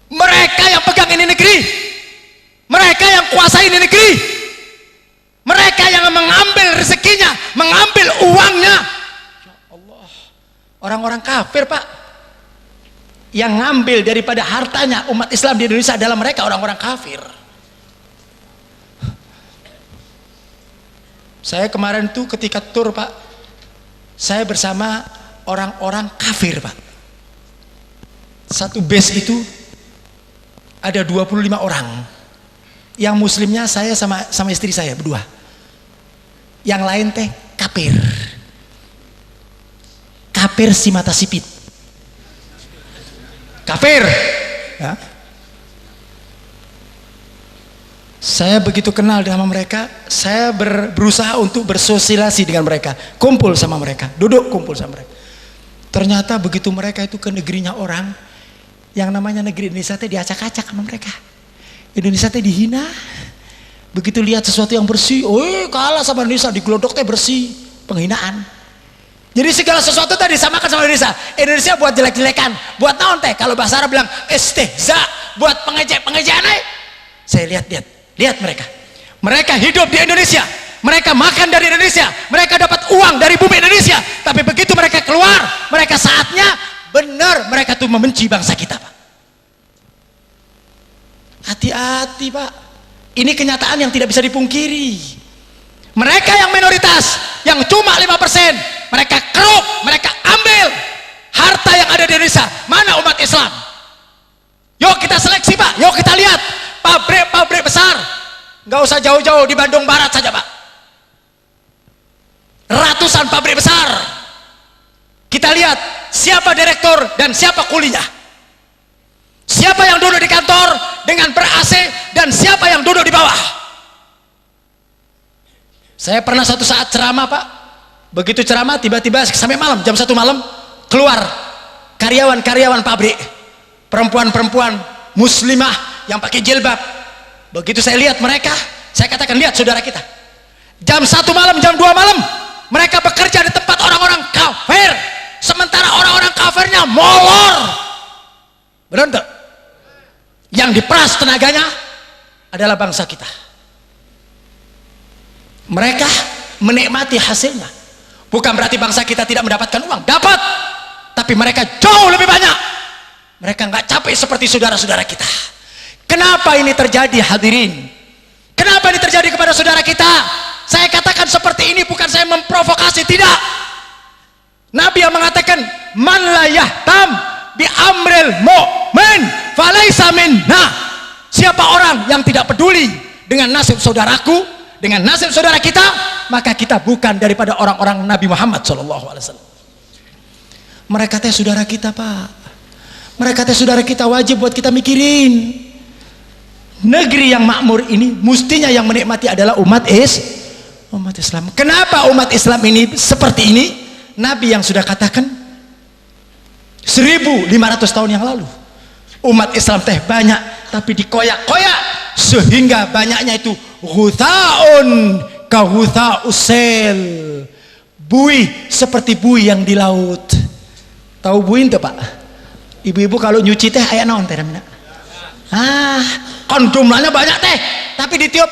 Mereka yang pegang ini negeri, mereka yang kuasai ini negeri, mereka yang mengambil rezekinya, mengambil uangnya. Ya Allah, orang-orang kafir Pak, yang ngambil daripada hartanya umat Islam di Indonesia adalah mereka orang-orang kafir. Saya kemarin tuh ketika tur Pak, saya bersama orang-orang kafir Pak. Satu base itu ada 25 orang. Yang muslimnya saya sama istri saya berdua. Yang lain teh kafir. Kafir si mata sipit. Kafir. Ya. Saya begitu kenal dengan mereka, saya berusaha untuk bersosialisasi dengan mereka, kumpul sama mereka, duduk kumpul sama mereka. Ternyata begitu mereka itu ke negerinya orang, yang namanya negeri Indonesia teh diacak-acak sama mereka. Indonesia teh dihina. Begitu lihat sesuatu yang bersih, kalah sama Indonesia, digelodok teh bersih, penghinaan. Jadi segala sesuatu teh disamakan sama Indonesia. Indonesia buat jelek-jelekan, buat naon teh? Kalau bahasa Arab bilang istihza, buat pengejek-pengejaan. Saya lihat mereka hidup di Indonesia, mereka makan dari Indonesia, mereka dapat uang dari bumi Indonesia, tapi begitu mereka keluar, mereka saatnya benar mereka tuh membenci bangsa kita Pak. Hati-hati Pak, ini kenyataan yang tidak bisa dipungkiri. Mereka yang minoritas, yang cuma 5%, mereka keruk, mereka ambil harta yang ada di Indonesia. Mana umat Islam? Yuk kita seleksi Pak, yuk kita lihat pabrik-pabrik besar, nggak usah jauh-jauh, di Bandung Barat saja Pak, ratusan pabrik besar. Kita lihat siapa direktur dan siapa kulinya, siapa yang duduk di kantor dengan ber-AC dan siapa yang duduk di bawah. Saya pernah satu saat ceramah Pak, begitu ceramah tiba-tiba sampai malam, jam 1 malam keluar karyawan-karyawan pabrik, perempuan-perempuan muslimah yang pakai jilbab. Begitu saya lihat mereka, saya katakan, lihat saudara kita, jam 1 malam, jam 2 malam mereka bekerja di tempat orang-orang kafir, sementara sementara orang-orang kafirnya molor. Benar enggak? Yang diperas tenaganya adalah bangsa kita. Mereka menikmati hasilnya. Bukan berarti bangsa kita tidak mendapatkan uang, dapat, tapi mereka jauh lebih banyak. Mereka nggak capek seperti saudara-saudara kita. Kenapa ini terjadi, hadirin? Kenapa ini terjadi kepada saudara kita? Saya katakan seperti ini bukan saya memprovokasi, tidak. Nabi yang mengatakan, man la yahtam bi amril mu'min falaysa minna. Siapa orang yang tidak peduli dengan nasib saudaraku, dengan nasib saudara kita, maka kita bukan daripada orang-orang Nabi Muhammad SAW. Mereka teh saudara kita, Pak. Mereka teh saudara kita, wajib buat kita mikirin. Negeri yang makmur ini mestinya yang menikmati adalah umat Islam. Kenapa umat Islam ini seperti ini? Nabi yang sudah katakan 1500 tahun yang lalu, umat Islam teh banyak tapi dikoyak-koyak sehingga banyaknya itu ghuthaun ka ghutha'usel, buih seperti buih yang di laut. Tahu buih itu, Pak? Ibu-ibu kalau nyuci teh aya naon teh namina? Kan jumlahnya banyak teh, tapi ditiup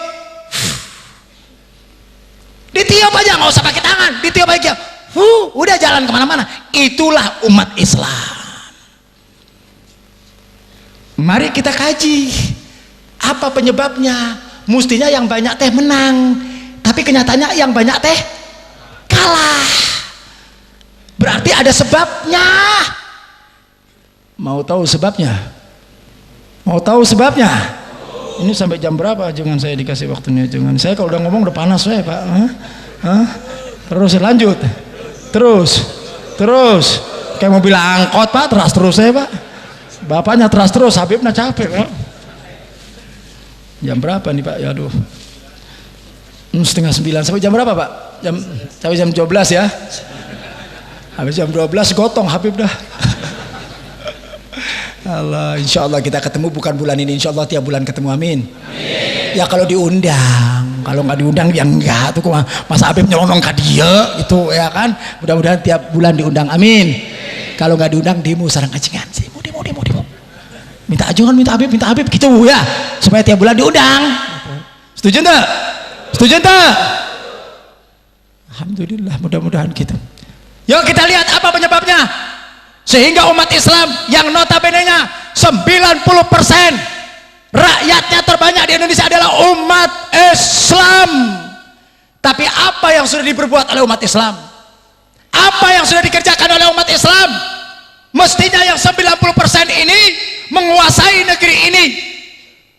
aja, nggak usah pakai tangan, ditiup aja, udah jalan kemana-mana. Itulah umat Islam. Mari kita kaji apa penyebabnya. Mestinya yang banyak teh menang, tapi kenyataannya yang banyak teh kalah. Berarti ada sebabnya. Mau tahu sebabnya? Mau tahu sebabnya? Ini sampai jam berapa? Jangan saya dikasih waktunya. Jangan saya kalau udah ngomong udah panas saya, Pak. Terus lanjut. Terus. Kayak mobil angkot, Pak. Terus saya, Pak. Bapaknya terus. Habibnya capek, Pak. Jam berapa nih, Pak? Ya aduh. 8:30 sampai jam berapa, Pak? Sampai jam 12 ya. Habis jam 12 gotong Habib dah. Allah, insya Allah kita ketemu bukan bulan ini, insya Allah tiap bulan ketemu, amin. Ya kalau diundang, kalau nggak diundang ya enggak tuh, Mas Habib nyelonong ke dia gitu ya kan. Mudah-mudahan tiap bulan diundang, amin. Kalau nggak diundang demo sarang ajengan sih, demo. Minta ajengan, minta Habib gitu ya, supaya tiap bulan diundang. Setuju enggak? Alhamdulillah, mudah-mudahan gitu. Yuk kita lihat apa penyebabnya sehingga umat Islam yang notabene-nya 90% rakyatnya terbanyak di Indonesia adalah umat Islam. Tapi apa yang sudah diperbuat oleh umat Islam? Apa yang sudah dikerjakan oleh umat Islam? Mestinya yang 90% ini menguasai negeri ini,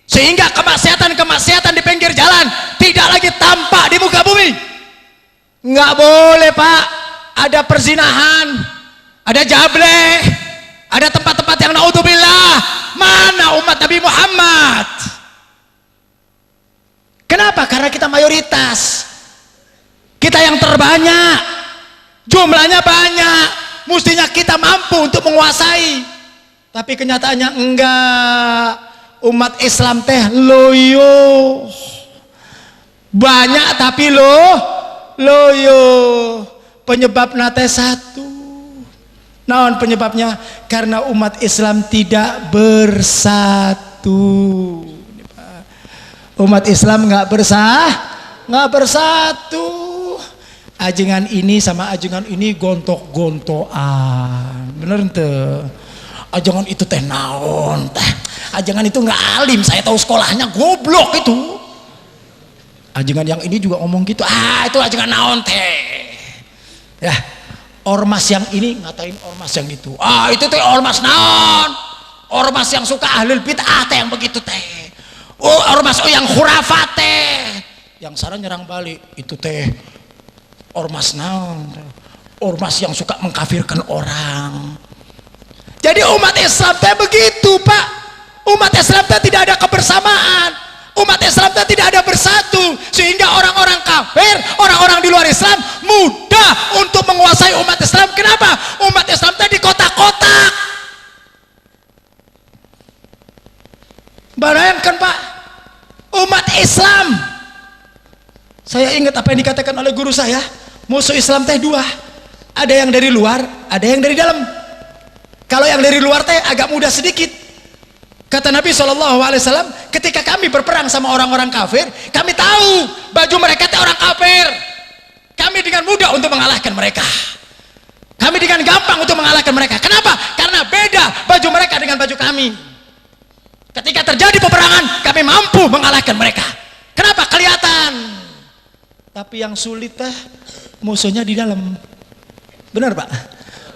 sehingga kemaksiatan di pinggir jalan tidak lagi tampak di muka bumi. Nggak boleh, Pak. Ada perzinahan, ada jableh, ada tempat-tempat yang naudzubillah. Mana umat Nabi Muhammad? Kenapa? Karena kita mayoritas, kita yang terbanyak, jumlahnya banyak, mestinya kita mampu untuk menguasai. Tapi kenyataannya enggak. Umat Islam teh loyo, banyak tapi loyo. Penyebabnya teh satu. Naon penyebabnya? Karena umat Islam tidak bersatu. Umat Islam nggak bersatu. Ajengan ini sama ajengan ini gontok-gontokan. Bener ente? Ajengan itu teh naon teh? Ajengan itu nggak alim. Saya tahu sekolahnya goblok itu. Ajengan yang ini juga ngomong gitu. Itu ajengan naon teh? Ya, ormas yang ini ngatain ormas yang itu. Itu teh ormas naon? Ormas yang suka ahlul bid'ah teh yang begitu teh. Ormas yang khurafat teh. Yang sana nyerang balik itu teh ormas naon? Ormas yang suka mengkafirkan orang. Jadi umat Islam teh begitu, Pak. Umat Islam teh tidak ada kebersamaan. Umat Islam teh tidak ada bersatu, sehingga orang-orang kafir, orang-orang di luar Islam mudah untuk menguasai umat Islam. Kenapa? Umat Islam teh di kotak-kotak. Bayangkan, Pak, umat Islam. Saya ingat apa yang dikatakan oleh guru saya, musuh Islam teh dua. Ada yang dari luar, ada yang dari dalam. Kalau yang dari luar teh agak mudah sedikit. Kata Nabi SAW, ketika kami berperang sama orang-orang kafir, kami tahu baju mereka teh orang kafir. Kami dengan mudah untuk mengalahkan mereka. Kami dengan gampang untuk mengalahkan mereka. Kenapa? Karena beda baju mereka dengan baju kami. Ketika terjadi peperangan, kami mampu mengalahkan mereka. Kenapa? Kelihatan. Tapi yang sulit teh musuhnya di dalam. Benar Pak?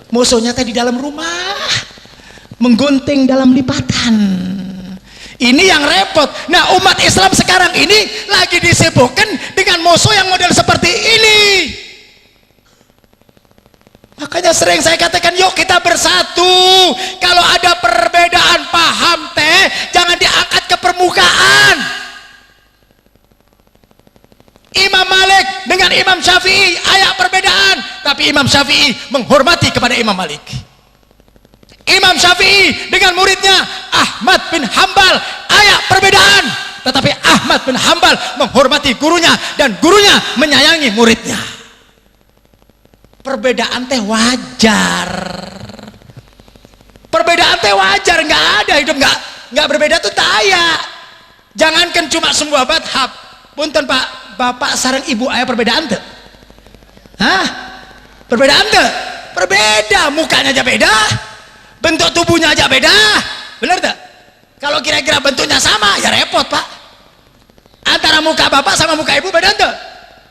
Musuhnya teh di dalam rumah, menggunting dalam lipatan. Ini yang repot. Nah, umat Islam sekarang ini lagi disibukkan dengan musuh yang model seperti ini. Makanya sering saya katakan, yuk kita bersatu. Kalau ada perbedaan paham teh, jangan diangkat ke permukaan. Imam Malik dengan Imam Syafi'i ayat perbedaan, tapi Imam Syafi'i menghormati kepada Imam Malik. Imam Syafi'i dengan muridnya Ahmad bin Hambal ayat perbedaan, tetapi Ahmad bin Hambal menghormati gurunya dan gurunya menyayangi muridnya. Perbedaan teh wajar. Perbedaan teh wajar, nggak ada hidup nggak berbeda tuh taya. Jangankan cuma semua madhab. Punten Pak, bapak sareng ibu ayah perbedaan tuh? Hah? Perbedaan tuh? Berbeda, mukanya aja beda, bentuk tubuhnya aja beda, bener tuh? Kalau kira-kira bentuknya sama, ya repot Pak. Antara muka bapak sama muka ibu beda tuh?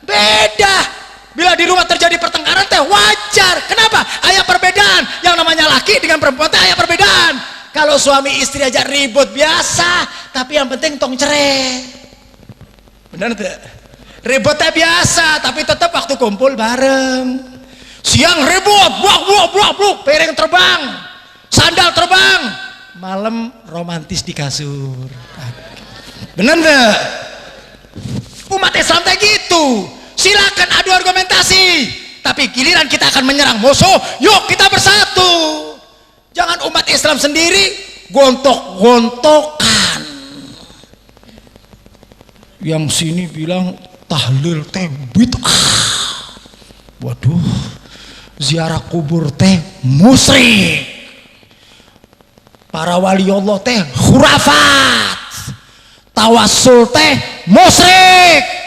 Beda. Bila di rumah terjadi pertengkaran teh wajar. Kenapa? Ayah perbedaan. Yang namanya laki dengan perempuan teh ayah perbedaan. Kalau suami istri aja ribut biasa, tapi yang penting tong cerai. Benar tuh? Ributnya biasa, tapi tetap waktu kumpul bareng. Siang ribut, buak, piring terbang, sandal terbang, malam romantis di kasur. Benar tuh? Umat Islam kayak gitu. Silakan adu argumentasi, tapi giliran kita akan menyerang musuh, yuk kita bersatu. Jangan umat Islam sendiri gontok-gontokan. Yang sini bilang tahlil teh bid'ah. Waduh, ziarah kubur teh musyrik. Para wali Allah teh khurafat. Tawassul teh musyrik.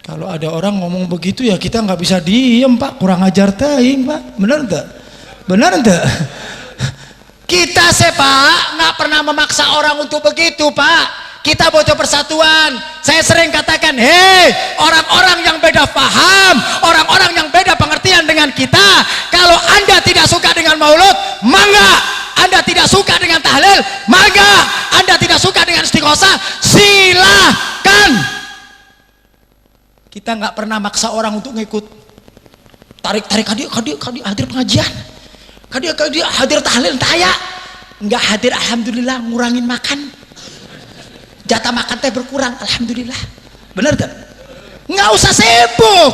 Kalau ada orang ngomong begitu ya kita nggak bisa diem Pak, kurang ajar teuing Pak. Bener enggak? Bener enggak? Kita Pak nggak pernah memaksa orang untuk begitu Pak. Kita butuh persatuan. Saya sering katakan, hei orang-orang yang beda paham, orang-orang yang beda pengertian dengan kita, kalau Anda tidak suka dengan maulud, mangga. Anda tidak suka dengan tahlil, mangga. Anda tidak suka dengan istighosah, silakan. Kita nggak pernah maksa orang untuk ngikut. Tarik hadir pengajian, hadir tahlil taya, nggak hadir alhamdulillah ngurangin makan, jatah makan teh berkurang alhamdulillah. Bener gak? Nggak usah sibuk.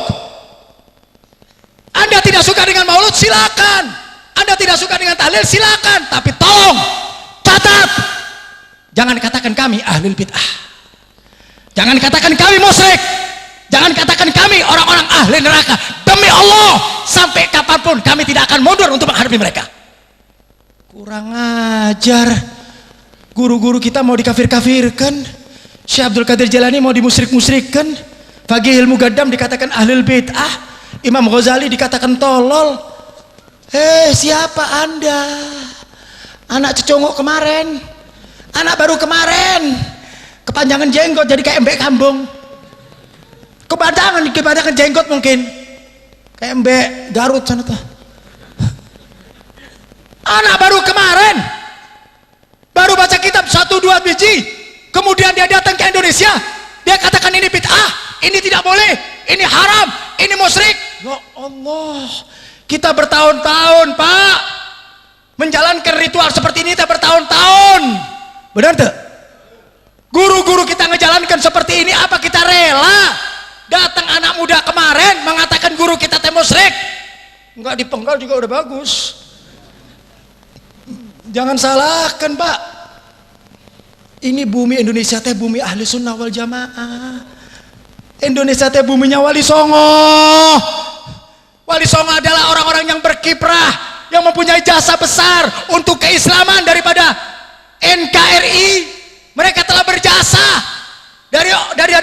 Anda tidak suka dengan maulud silakan, Anda tidak suka dengan tahlil silakan, tapi tolong catat, jangan katakan kami ahlul bid'ah, jangan katakan kami musyrik, jangan katakan kami orang-orang ahli neraka. Demi Allah, sampai kapanpun kami tidak akan mundur untuk menghadapi mereka. Kurang ajar. Guru-guru kita mau dikafir-kafirkan, Syekh Abdul Qadir Jalani mau dimusyrik-musyrikkan, Faqihul Mugaddam dikatakan ahlul bid'ah, Imam Ghazali dikatakan tolol. Siapa Anda? Anak cecongok kemarin, anak baru kemarin, kepanjangan jenggot jadi kayak embek kambing. Kepanjangan jenggot mungkin kayak embek Garut sana tuh. Anak baru kemarin baru baca kitab 1-2 biji, kemudian dia datang ke Indonesia, dia katakan ini bid'ah, ini tidak boleh, ini haram, ini musyrik. Ya Allah, kita bertahun-tahun Pak menjalankan ritual seperti ini, kita bertahun-tahun. Benar tuh? Guru-guru kita ngejalankan seperti ini, apa kita rela? Datang anak muda kemarin mengatakan guru kita teh musyrik, nggak dipenggal juga udah bagus. Jangan salahkan Pak, ini bumi Indonesia teh bumi ahli sunnah wal jamaah. Indonesia teh buminya Wali Songo. Wali Songo adalah orang-orang yang berkiprah, yang mempunyai jasa besar untuk keislaman daripada NKRI. Mereka telah berjasa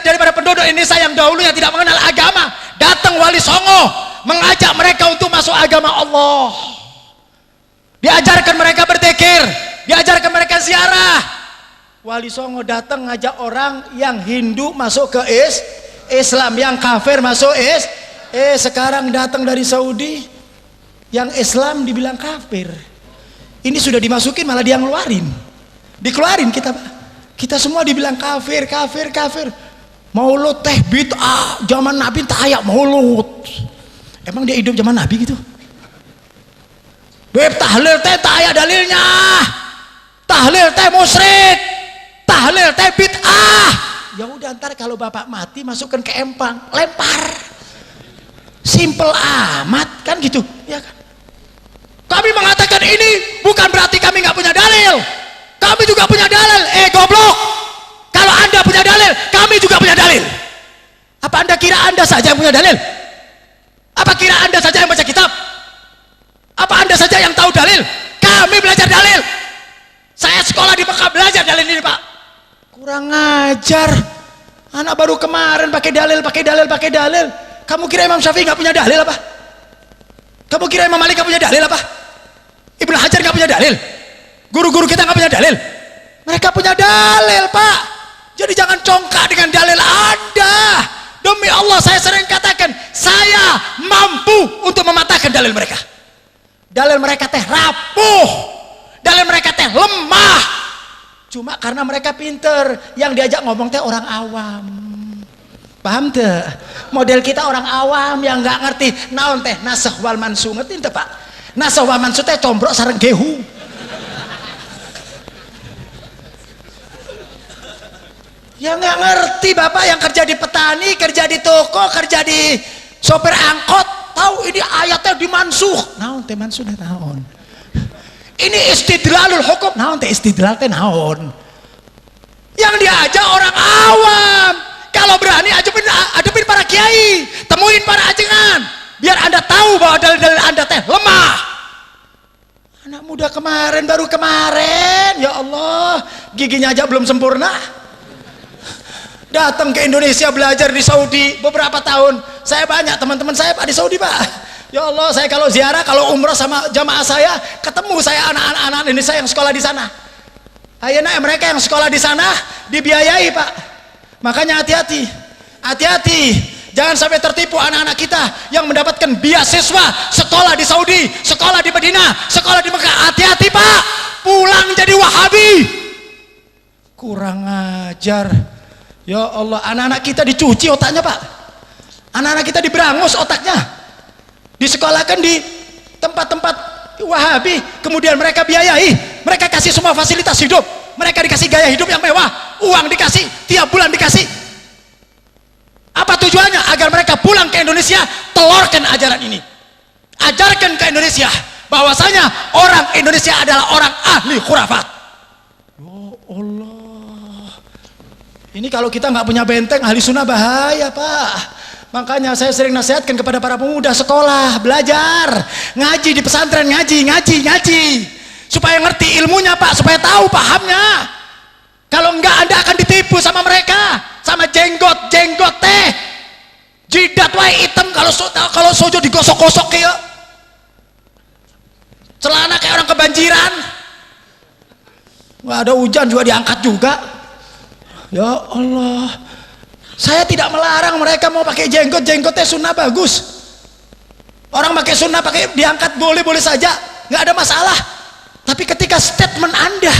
daripada penduduk Indonesia yang dahulunya tidak mengenal agama. Datang Wali Songo mengajak mereka untuk masuk agama Allah. Diajarkan mereka berzikir, diajarkan mereka ziarah. Wali Songo datang ngajak orang yang Hindu masuk ke Islam, yang kafir masuk sekarang datang dari Saudi, yang Islam dibilang kafir. Ini sudah dimasukin malah dia ngeluarin, dikeluarin kita Pak. Kita semua dibilang kafir. Maulud teh bid'ah, zaman Nabi tayak maulud. Emang dia hidup zaman Nabi gitu? Beb tahlil teh tayak dalilnya. Tahlil teh musyrik. Tahlil teh bid'ah. Ya udah, ntar kalau bapak mati masukkan ke empang, lempar. Simple amat kan gitu, ya kan? Kami mengatakan ini bukan berarti kami nggak punya dalil. Kami juga punya dalil. Goblok. Kalau Anda punya dalil, kami juga punya dalil. Apa Anda kira Anda saja yang punya dalil? Apa kira Anda saja yang baca kitab? Apa Anda saja yang tahu dalil? Kami belajar dalil. Saya sekolah di Mekah belajar dalil ini Pak. Kurang ajar. Anak baru kemarin pakai dalil. Kamu kira Imam Syafi'i nggak punya dalil apa? Kamu kira Imam Malik nggak punya dalil apa? Ibnu Hajar nggak punya dalil? Guru-guru kita nggak punya dalil? Mereka punya dalil Pak. Jadi jangan congkak dengan dalil Anda. Demi Allah saya sering katakan, saya mampu untuk mematahkan dalil mereka. Dalil mereka teh rapuh, dalil mereka teh lemah. Cuma karena mereka pinter, yang diajak ngomong teh orang awam. Paham tuh? Model kita orang awam yang nggak ngerti naon teh nasakh wal mansuh, ngerti tuh Pak? Nasakh wal mansuh teh combrok sareng gehu. Ya nggak ngerti Bapak yang kerja di petani, kerja di toko, kerja di sopir angkot, tahu ini ayatnya dimansuh. Naon teh mansuh teh naon? Ini istidlalul hukum. Naon teh istidlal teh naon? Yang diajak orang awam. Kalau berani adepin para kiai, temuin para ajengan, biar Anda tahu bahwa dalil-dalil Anda teh lemah. Anak muda baru kemarin, ya Allah, giginya aja belum sempurna. Datang ke Indonesia belajar di Saudi beberapa tahun. Saya banyak teman-teman saya Pak di Saudi Pak. Ya Allah, saya kalau ziarah, kalau umrah sama jamaah saya, ketemu saya anak-anak Indonesia yang sekolah di sana. Ayeuna mereka yang sekolah di sana dibiayai Pak. Makanya hati-hati, jangan sampai tertipu anak-anak kita yang mendapatkan beasiswa sekolah di Saudi, sekolah di Madinah, sekolah di Mekah. Hati-hati Pak, pulang jadi Wahabi. Kurang ajar. Ya Allah, anak-anak kita dicuci otaknya Pak. Anak-anak kita diberangus otaknya, disekolahkan di tempat-tempat Wahabi, kemudian mereka biayai, mereka kasih semua fasilitas hidup, mereka dikasih gaya hidup yang mewah, uang dikasih, tiap bulan dikasih. Apa tujuannya? Agar mereka pulang ke Indonesia, telurkan ajaran ini, ajarkan ke Indonesia bahwasanya orang Indonesia adalah orang ahli khurafat. Ya Allah, ini kalau kita nggak punya benteng ahli sunnah bahaya Pak. Makanya saya sering nasihatkan kepada para pemuda, sekolah, belajar, ngaji di pesantren, ngaji supaya ngerti ilmunya Pak, supaya tahu pahamnya. Kalau enggak Anda akan ditipu sama mereka, sama jenggot teh jidat wae hitam, kalau sojo digosok-gosok kayak celana kayak orang kebanjiran, nggak ada hujan juga diangkat juga. Ya Allah, saya tidak melarang mereka mau pakai jenggotnya sunnah bagus. Orang pakai sunnah pakai diangkat boleh saja, nggak ada masalah. Tapi ketika statement Anda,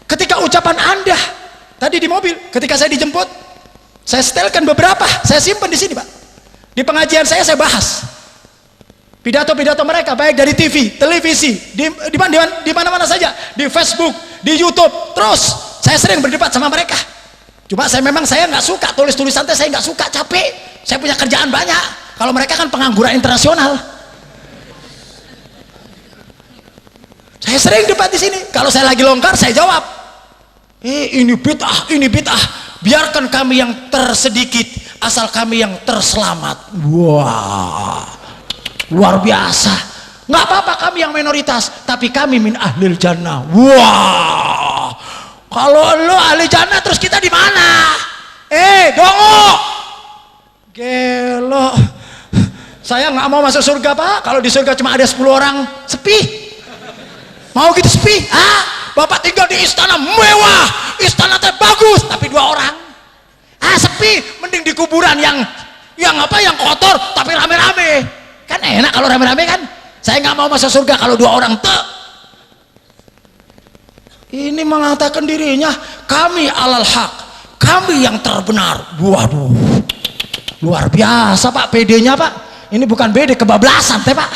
ketika ucapan Anda tadi di mobil, ketika saya dijemput, saya setelkan beberapa, saya simpan di sini Pak. Di pengajian saya bahas pidato-pidato mereka, baik dari TV, televisi, di mana-mana saja, di Facebook, di YouTube. Terus saya sering berdebat sama mereka. Cuma saya nggak suka tulis-tulisan teh, saya nggak suka, capek. Saya punya kerjaan banyak. Kalau mereka kan pengangguran internasional. Saya sering debat di sini. Kalau saya lagi longgar, saya jawab. Ini bid'ah. Biarkan kami yang tersedikit, asal kami yang terselamat. Wah. luar biasa. Nggak apa-apa kami yang minoritas, tapi kami min ahlil jannah. Wah, kalau lo ahli jannah terus kita di mana? Dongo, gelo. Saya nggak mau masuk surga pak. Kalau di surga cuma ada 10 orang, sepi. Mau gitu sepi? Bapak tinggal di istana mewah, istana bagus, tapi 2 orang. Sepi. Mending di kuburan yang kotor tapi rame-rame. Kan enak kalau rame-rame kan. Saya nggak mau masuk surga kalau 2 orang tuh. Ini mengatakan dirinya kami alal haq, kami yang terbenar. Waduh, luar biasa pak PD-nya pak. Ini bukan BD, kebablasan teh pak.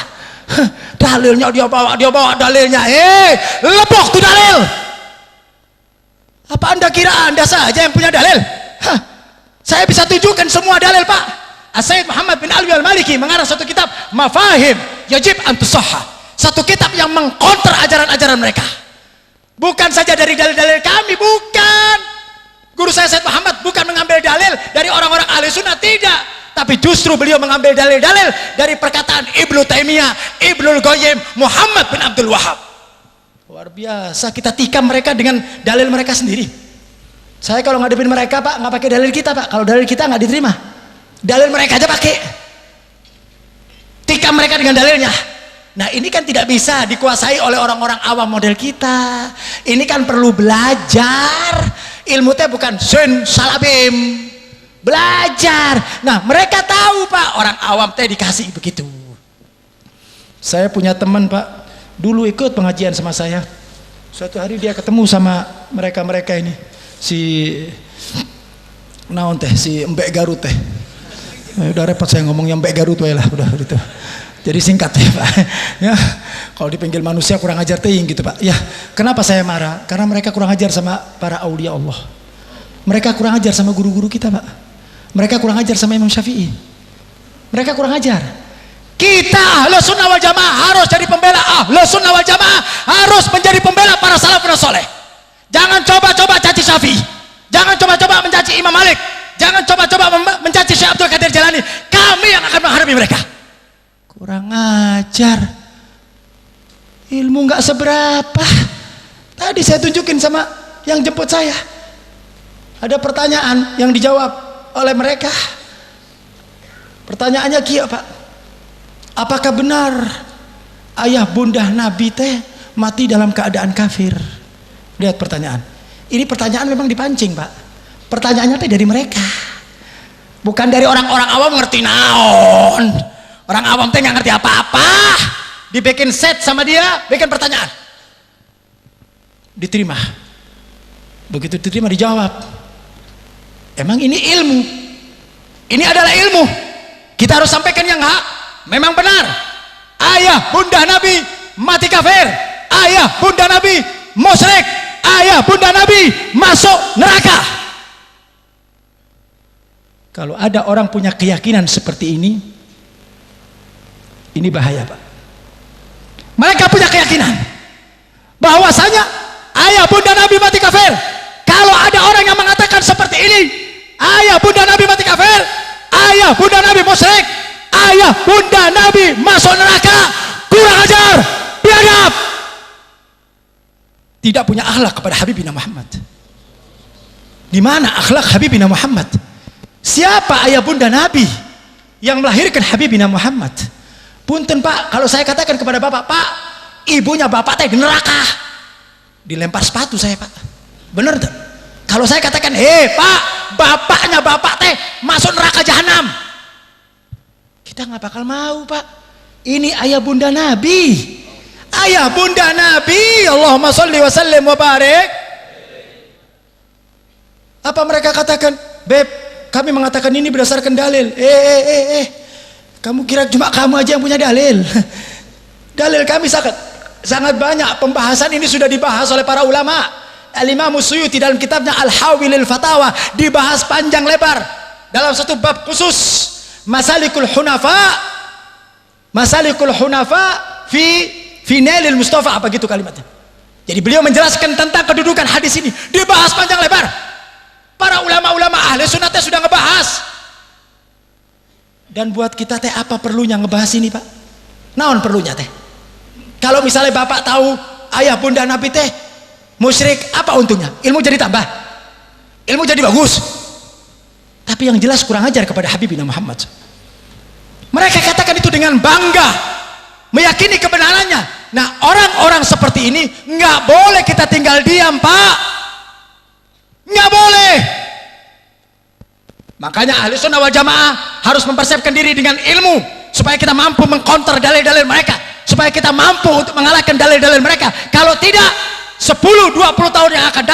Dalilnya dia bawa dalilnya. Lepok tuh dalil. Apa anda kira anda saja yang punya dalil? Saya bisa tunjukkan semua dalil pak. As-Sayyid Muhammad bin Alwi al-Maliki mengarang satu kitab Mafahim Yajib Antusahha, satu kitab yang mengkonter ajaran-ajaran mereka. Bukan saja dari dalil-dalil kami, bukan. Guru saya Sayyid Muhammad bukan mengambil dalil dari orang-orang ahli sunnah, tidak. Tapi justru beliau mengambil dalil-dalil dari perkataan Ibnu Taimiyah, Ibnul Qayyim, Muhammad bin Abdul Wahab. Luar biasa, kita tikam mereka dengan dalil mereka sendiri. Saya kalau ngadepin mereka pak, nggak pakai dalil kita pak. Kalau dalil kita nggak diterima, dalil mereka aja pakai. Tikam mereka dengan dalilnya. Nah ini kan tidak bisa dikuasai oleh orang-orang awam model kita. Ini kan perlu belajar. Ilmu teh bukan sun salabim. Belajar. Nah mereka tahu pak, orang awam teh dikasih begitu. Saya punya teman pak, dulu ikut pengajian sama saya. Suatu hari dia ketemu sama mereka ini, si naon teh, si Mbek Garut teh. Udah repot saya ngomongnya Mbek Garut lah, udah gitu. Jadi singkat ya pak. Ya, kalau dipanggil manusia kurang ajar ting gitu pak. Ya, kenapa saya marah? Karena mereka kurang ajar sama para aulia Allah. Mereka kurang ajar sama guru-guru kita pak. Mereka kurang ajar sama Imam Syafi'i. Mereka kurang ajar. Kita Ahlus Sunnah wal Jamaah harus jadi pembela Ahlus Sunnah wal Jamaah, harus menjadi pembela para salafus saleh. Jangan coba-coba caci Syafi'i. Jangan coba-coba mencaci Imam Malik. Jangan coba-coba mencaci Syekh Abdul Qadir Jalani. Kami yang akan menghadapi mereka. Kurang ajar. Ilmu nggak seberapa. Tadi saya tunjukin sama yang jemput saya. Ada pertanyaan yang dijawab oleh mereka. Pertanyaannya kia pak, apakah benar ayah bunda Nabi teh mati dalam keadaan kafir? Lihat pertanyaan. Ini pertanyaan memang dipancing pak. Pertanyaannya teh dari mereka, bukan dari orang-orang awam ngerti naon. Orang awam teh nggak ngerti apa-apa. Dibikin set sama dia, bikin pertanyaan, diterima. Begitu diterima dijawab. Emang ini ilmu, ini adalah ilmu. Kita harus sampaikan yang hak. Memang benar ayah bunda Nabi mati kafir, ayah bunda Nabi musyrik, ayah bunda Nabi masuk neraka. Kalau ada orang punya keyakinan seperti ini bahaya pak. Mereka punya keyakinan bahwasanya ayah bunda Nabi mati kafir. Kalau ada orang yang mengatakan seperti ini, ayah bunda Nabi mati kafir, ayah bunda Nabi musyrik, ayah bunda Nabi masuk neraka, kurang ajar, biadab, tidak punya akhlak kepada Habibina Muhammad. Di mana akhlak Habibina Muhammad? Siapa ayah bunda Nabi yang melahirkan Habibina Muhammad? Punten pak, kalau saya katakan kepada bapak, pak, ibunya bapak teh di neraka, dilempar sepatu saya pak. Bener tuh. Kalau saya katakan, pak, bapaknya bapak teh masuk neraka jahanam, kita nggak bakal mau pak. Ini ayah bunda Nabi, ayah bunda Nabi. Allahumma sholli wa sallim wa barik. Apa mereka katakan, beb, kami mengatakan ini berdasarkan dalil. Kamu kira cuma kamu aja yang punya dalil? Dalil kami sangat banyak. Pembahasan ini sudah dibahas oleh para ulama. Al-Imam Suyuti dalam kitabnya Al-Hawilil Fatawa dibahas panjang lebar dalam satu bab khusus, Masalikul Hunafa fi Nailil Mustafa, apa gitu kalimatnya. Jadi beliau menjelaskan tentang kedudukan hadis ini, dibahas panjang lebar. Para ulama-ulama ahli sunnah sudah ngebahas. Dan buat kita teh apa perlunya ngebahas ini pak? Naon perlunya teh? Kalau misalnya bapak tahu ayah bunda Nabi teh musyrik, apa untungnya? Ilmu jadi tambah, ilmu jadi bagus. Tapi yang jelas kurang ajar kepada Habibina Muhammad. Mereka katakan itu dengan bangga, meyakini kebenarannya. Nah, orang-orang seperti ini nggak boleh kita tinggal diam, Pak. Nggak boleh. Makanya ahli sunnah wal jamaah harus mempersiapkan diri dengan ilmu supaya kita mampu mengkonter dalil-dalil mereka, supaya kita mampu untuk mengalahkan dalil-dalil mereka. Kalau tidak, 10-20 tahun yang akan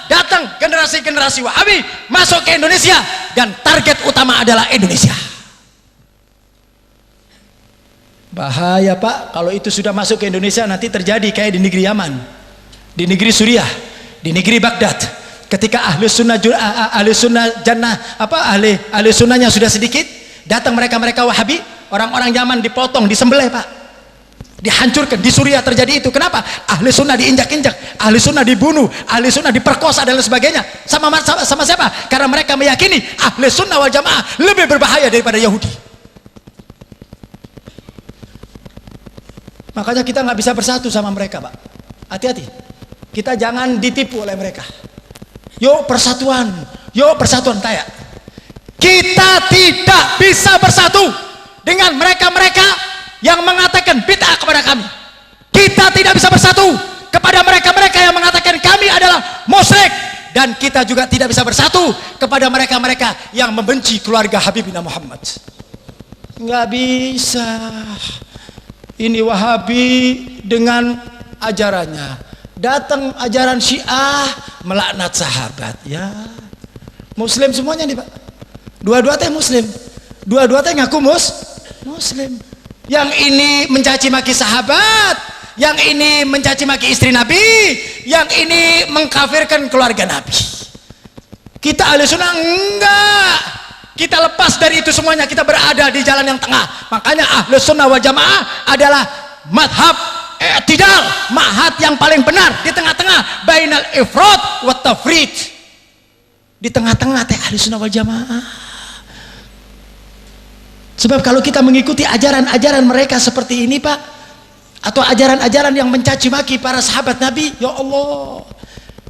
datang generasi-generasi Wahabi masuk ke Indonesia dan target utama adalah Indonesia. Bahaya, Pak, kalau itu sudah masuk ke Indonesia nanti terjadi kayak di negeri Yaman, di negeri Suriah, di negeri Baghdad. Ketika ahli sunnah jannah ahli sunnahnya sudah sedikit, datang mereka Wahabi, orang-orang Yaman dipotong, disembelih, Pak, dihancurkan. Di Suriah terjadi itu. Kenapa? Ahli sunnah diinjak-injak, ahli sunnah dibunuh, ahli sunnah diperkosa dan lain sebagainya. Sama siapa? Karena mereka meyakini ahli sunnah wal jamaah lebih berbahaya daripada Yahudi. Makanya kita nggak bisa bersatu sama mereka, Pak. Hati-hati, kita jangan ditipu oleh mereka. Yuk persatuan taya. Kita tidak bisa bersatu dengan mereka-mereka yang mengatakan bid'ah kepada kami. Kita tidak bisa bersatu kepada mereka-mereka yang mengatakan kami adalah musyrik, dan kita juga tidak bisa bersatu kepada mereka-mereka yang membenci keluarga Habibina Muhammad. Nggak bisa. Ini Wahabi dengan ajarannya. Datang ajaran Syiah melaknat sahabat, ya. Muslim semuanya nih, Pak. Dua-dua teh Muslim, dua-dua teh ngaku Muslim. Yang ini mencaci maki sahabat, yang ini mencaci maki istri Nabi, yang ini mengkafirkan keluarga Nabi. Kita ahli sunnah enggak. Kita lepas dari itu semuanya, kita berada di jalan yang tengah. Makanya ahli sunnah wal jamaah adalah madhab i'tidal, mahat yang paling benar, di tengah-tengah, bainal ifrat wa tafrit. Di tengah-tengah teh ahli sunnah wal jamaah. Sebab kalau kita mengikuti ajaran-ajaran mereka seperti ini, Pak, atau ajaran-ajaran yang mencaci maki para sahabat Nabi, ya Allah.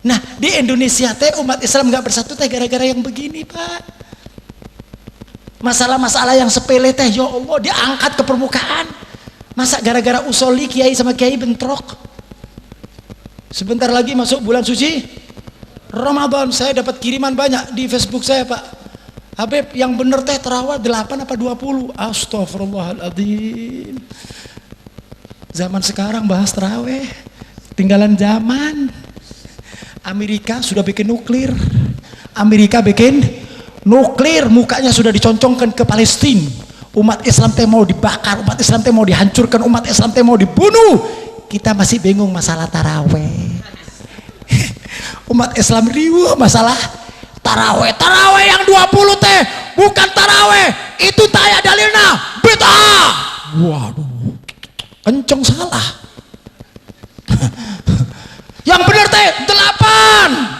Nah, di Indonesia teh umat Islam nggak bersatu teh gara-gara yang begini, Pak. Masalah-masalah yang sepele teh, ya Allah, diangkat ke permukaan. Masa gara-gara usoli kiai sama kiai bentrok? Sebentar lagi masuk bulan suci Ramadan, saya dapat kiriman banyak di Facebook saya, Pak. Habib, yang bener teh terawih 8 apa 20? Astagfirullahaladzim. Zaman sekarang bahas terawih tinggalan zaman. Amerika sudah bikin nuklir. Amerika bikin nuklir, mukanya sudah diconcongkan ke Palestina. Umat Islam teh mau dibakar, umat Islam teh mau dihancurkan, umat Islam teh mau dibunuh. Kita masih bingung masalah taraweh. Umat Islam riuh masalah taraweh. Taraweh yang 20 teh bukan taraweh, itu taya dalilna bid'ah. Waduh, kenceng salah. Yang benar teh 8.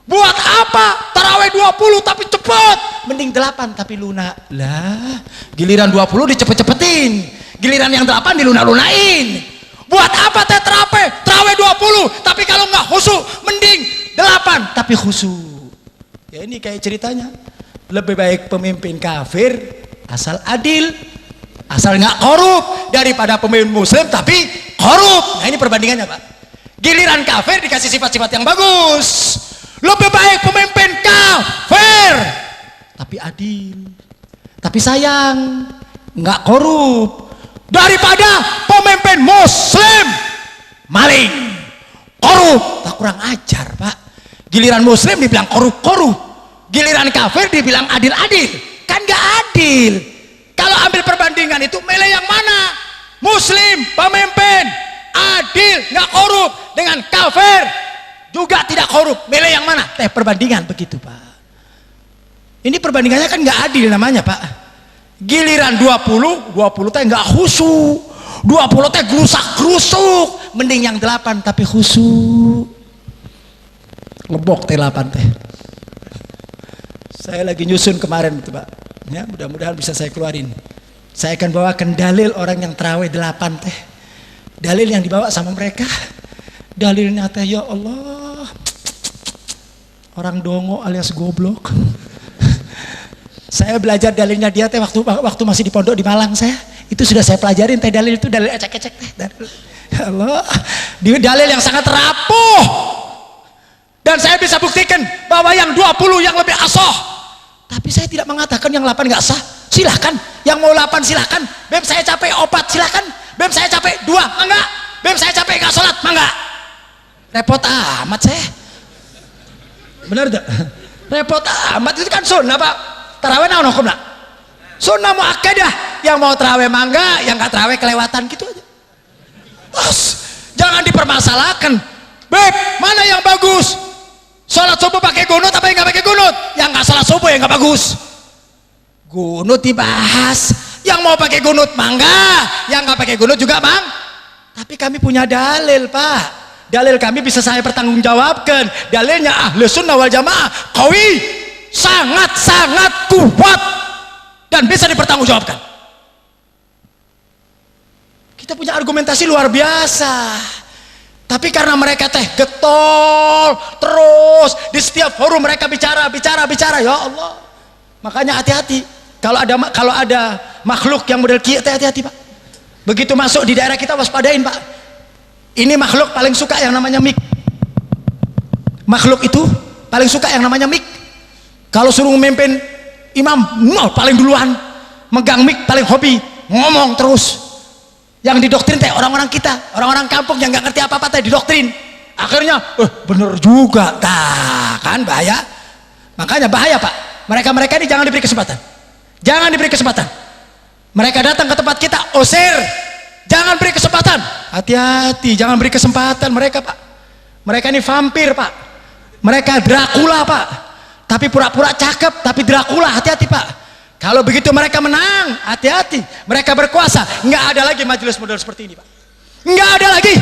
Buat apa taraweh 20 tapi cepet? Mending 8 tapi lunak. Lah, giliran 20 dicepet-cepetin, giliran yang 8 dilunak-lunain. Buat apa teh taraweh 20 tapi kalau nggak khusyuk? Mending 8 tapi khusyuk. Ya ini kayak ceritanya. Lebih baik pemimpin kafir asal adil, asal nggak korup, daripada pemimpin muslim tapi korup. Nah ini perbandingannya, Pak. Giliran kafir dikasih sifat-sifat yang bagus. Lebih baik pemimpin kafir tapi adil, tapi sayang, nggak korup, daripada pemimpin muslim maling, korup. Tak kurang ajar, Pak. Giliran muslim dibilang korup, giliran kafir dibilang adil-adil. Kan nggak adil. Kalau ambil perbandingan itu milih yang mana? Muslim pemimpin adil, nggak korup, dengan kafir juga tidak korup, milih yang mana? Teh perbandingan begitu, Pak. Ini perbandingannya kan nggak adil namanya, Pak. Giliran 20 teh nggak khusyuk, 20 teh gerusak-gerusuk. Mending yang 8 tapi khusyuk. Lebok teh 8 teh. Saya lagi nyusun kemarin itu, Pak. Ya, mudah-mudahan bisa saya keluarin. Saya akan bawakan dalil orang yang terawih 8 teh. Dalil yang dibawa sama mereka. Dalilnya teh, ya Allah, orang dongo alias goblok. Saya belajar dalilnya dia teh waktu masih di pondok di Malang saya. Itu sudah saya pelajarin teh, dalil itu dalil ecek-ecek teh. Ya Allah, dalil yang sangat rapuh. Dan saya bisa buktikan bahwa yang 20 yang lebih asoh. Tapi saya tidak mengatakan yang 8 nggak sah. Silahkan, yang mau 8 silahkan. Beb saya capek opat silahkan. Beb saya capek 2, enggak. Beb saya capek nggak sholat, enggak. Repot amat saya. Benar tak? Repot amat, itu kan sunnah Pak. Tarawih naon hukumna? Sunnah muakkadah. Yang mau tarawih mangga, yang nggak tarawih kelewatan gitu aja. Jangan dipermasalahkan. Beb, mana yang bagus? Sholat subuh pakai gunut apa yang nggak pakai gunut? Yang nggak sholat subuh yang nggak bagus. Gunut dibahas. Yang mau pakai gunut mangga, yang nggak pakai gunut juga bang. Tapi kami punya dalil Pak. Dalil kami bisa saya pertanggungjawabkan. Dalilnya ahli sunnah wal jamaah qawi, sangat-sangat kuat dan bisa dipertanggungjawabkan. Kita punya argumentasi luar biasa. Tapi karena mereka teh getol terus di setiap forum mereka bicara, ya Allah. Makanya hati-hati. Kalau ada makhluk yang model kieu teh hati-hati Pak. Begitu masuk di daerah kita waspadain Pak. Ini makhluk paling suka yang namanya mik. Makhluk itu paling suka yang namanya mik. Kalau suruh memimpin imam, paling duluan. Megang mik paling hobi, ngomong terus. Yang didoktrin teh orang-orang kita, orang-orang kampung yang nggak ngerti apa-apa teh didoktrin. Akhirnya, bener juga, kan bahaya. Makanya bahaya Pak. Mereka ini jangan diberi kesempatan. Jangan diberi kesempatan. Mereka datang ke tempat kita, usir. Jangan beri kesempatan. Hati-hati, jangan beri kesempatan mereka Pak. Mereka ini vampir Pak. Mereka Dracula Pak. Tapi pura-pura cakep, tapi Dracula. Hati-hati Pak. Kalau begitu mereka menang, hati-hati. Mereka berkuasa, nggak ada lagi majelis model seperti ini Pak. Nggak ada lagi.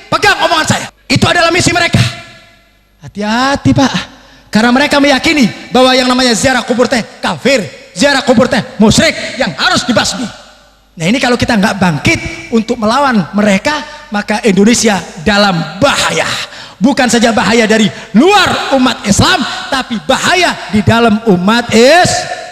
Pegang omongan saya. Itu adalah misi mereka. Hati-hati Pak. Karena mereka meyakini bahwa yang namanya ziarah kubur teh kafir, ziarah kubur teh musyrik yang harus dibasmi. Nah ini kalau kita nggak bangkit untuk melawan mereka, maka Indonesia dalam bahaya. Bukan saja bahaya dari luar umat Islam, tapi bahaya di dalam umat Islam.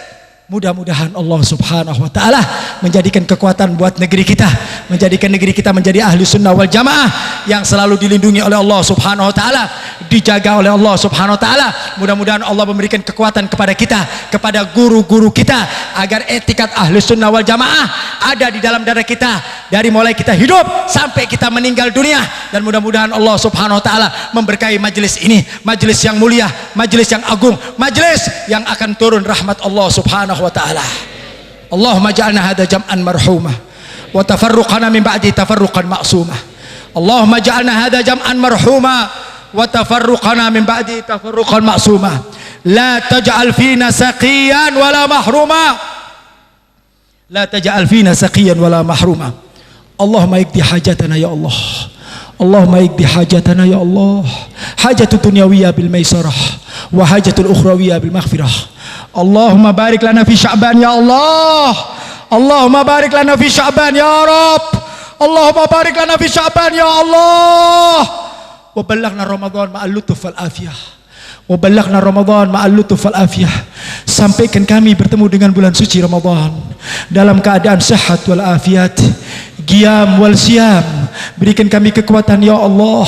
Mudah-mudahan Allah subhanahu wa ta'ala menjadikan kekuatan buat negeri kita, menjadikan negeri kita menjadi ahli sunnah wal jamaah yang selalu dilindungi oleh Allah subhanahu wa ta'ala, dijaga oleh Allah subhanahu wa ta'ala. Mudah-mudahan Allah memberikan kekuatan kepada kita, kepada guru-guru kita, agar etikat ahli sunnah wal jamaah ada di dalam dada kita dari mulai kita hidup sampai kita meninggal dunia. Dan mudah-mudahan Allah subhanahu wa ta'ala memberkahi majelis ini, majelis yang mulia, majelis yang agung, majelis yang akan turun rahmat Allah subhanahu wa ta'ala. Allahumma ja'alna hadha jam'an marhumah wa tafarruqana min ba'di tafarruqan ma'sumah. Allahumma ja'alna hadha jam'an marhumah wa tafarruqana min ba'di tafarruqan ma'sumah. La taj'al fina saqiyan wala mahruma. La taj'al fina saqiyan wala mahruma. Allahumma ikdi hajatana ya Allah. Allahumma ikdi hajatana ya Allah. Hajatul dunyawiyah bil maisarah wa hajatul ukhrawiyah bil maghfirah. Allahumma barik lana fi Sya'ban ya Allah. Allahumma barik lana fi Sya'ban ya Rabb. Allahumma barik lana fi Sya'ban ya Allah. Wa ballaghna Ramadan ma'al lutuf wal afiyah. Wa ballaghna Ramadan ma'al lutuf wal afiyah. Sampaikan kami bertemu dengan bulan suci Ramadan dalam keadaan sehat wal afiat, qiyam wal siyam. Berikan kami kekuatan ya Allah,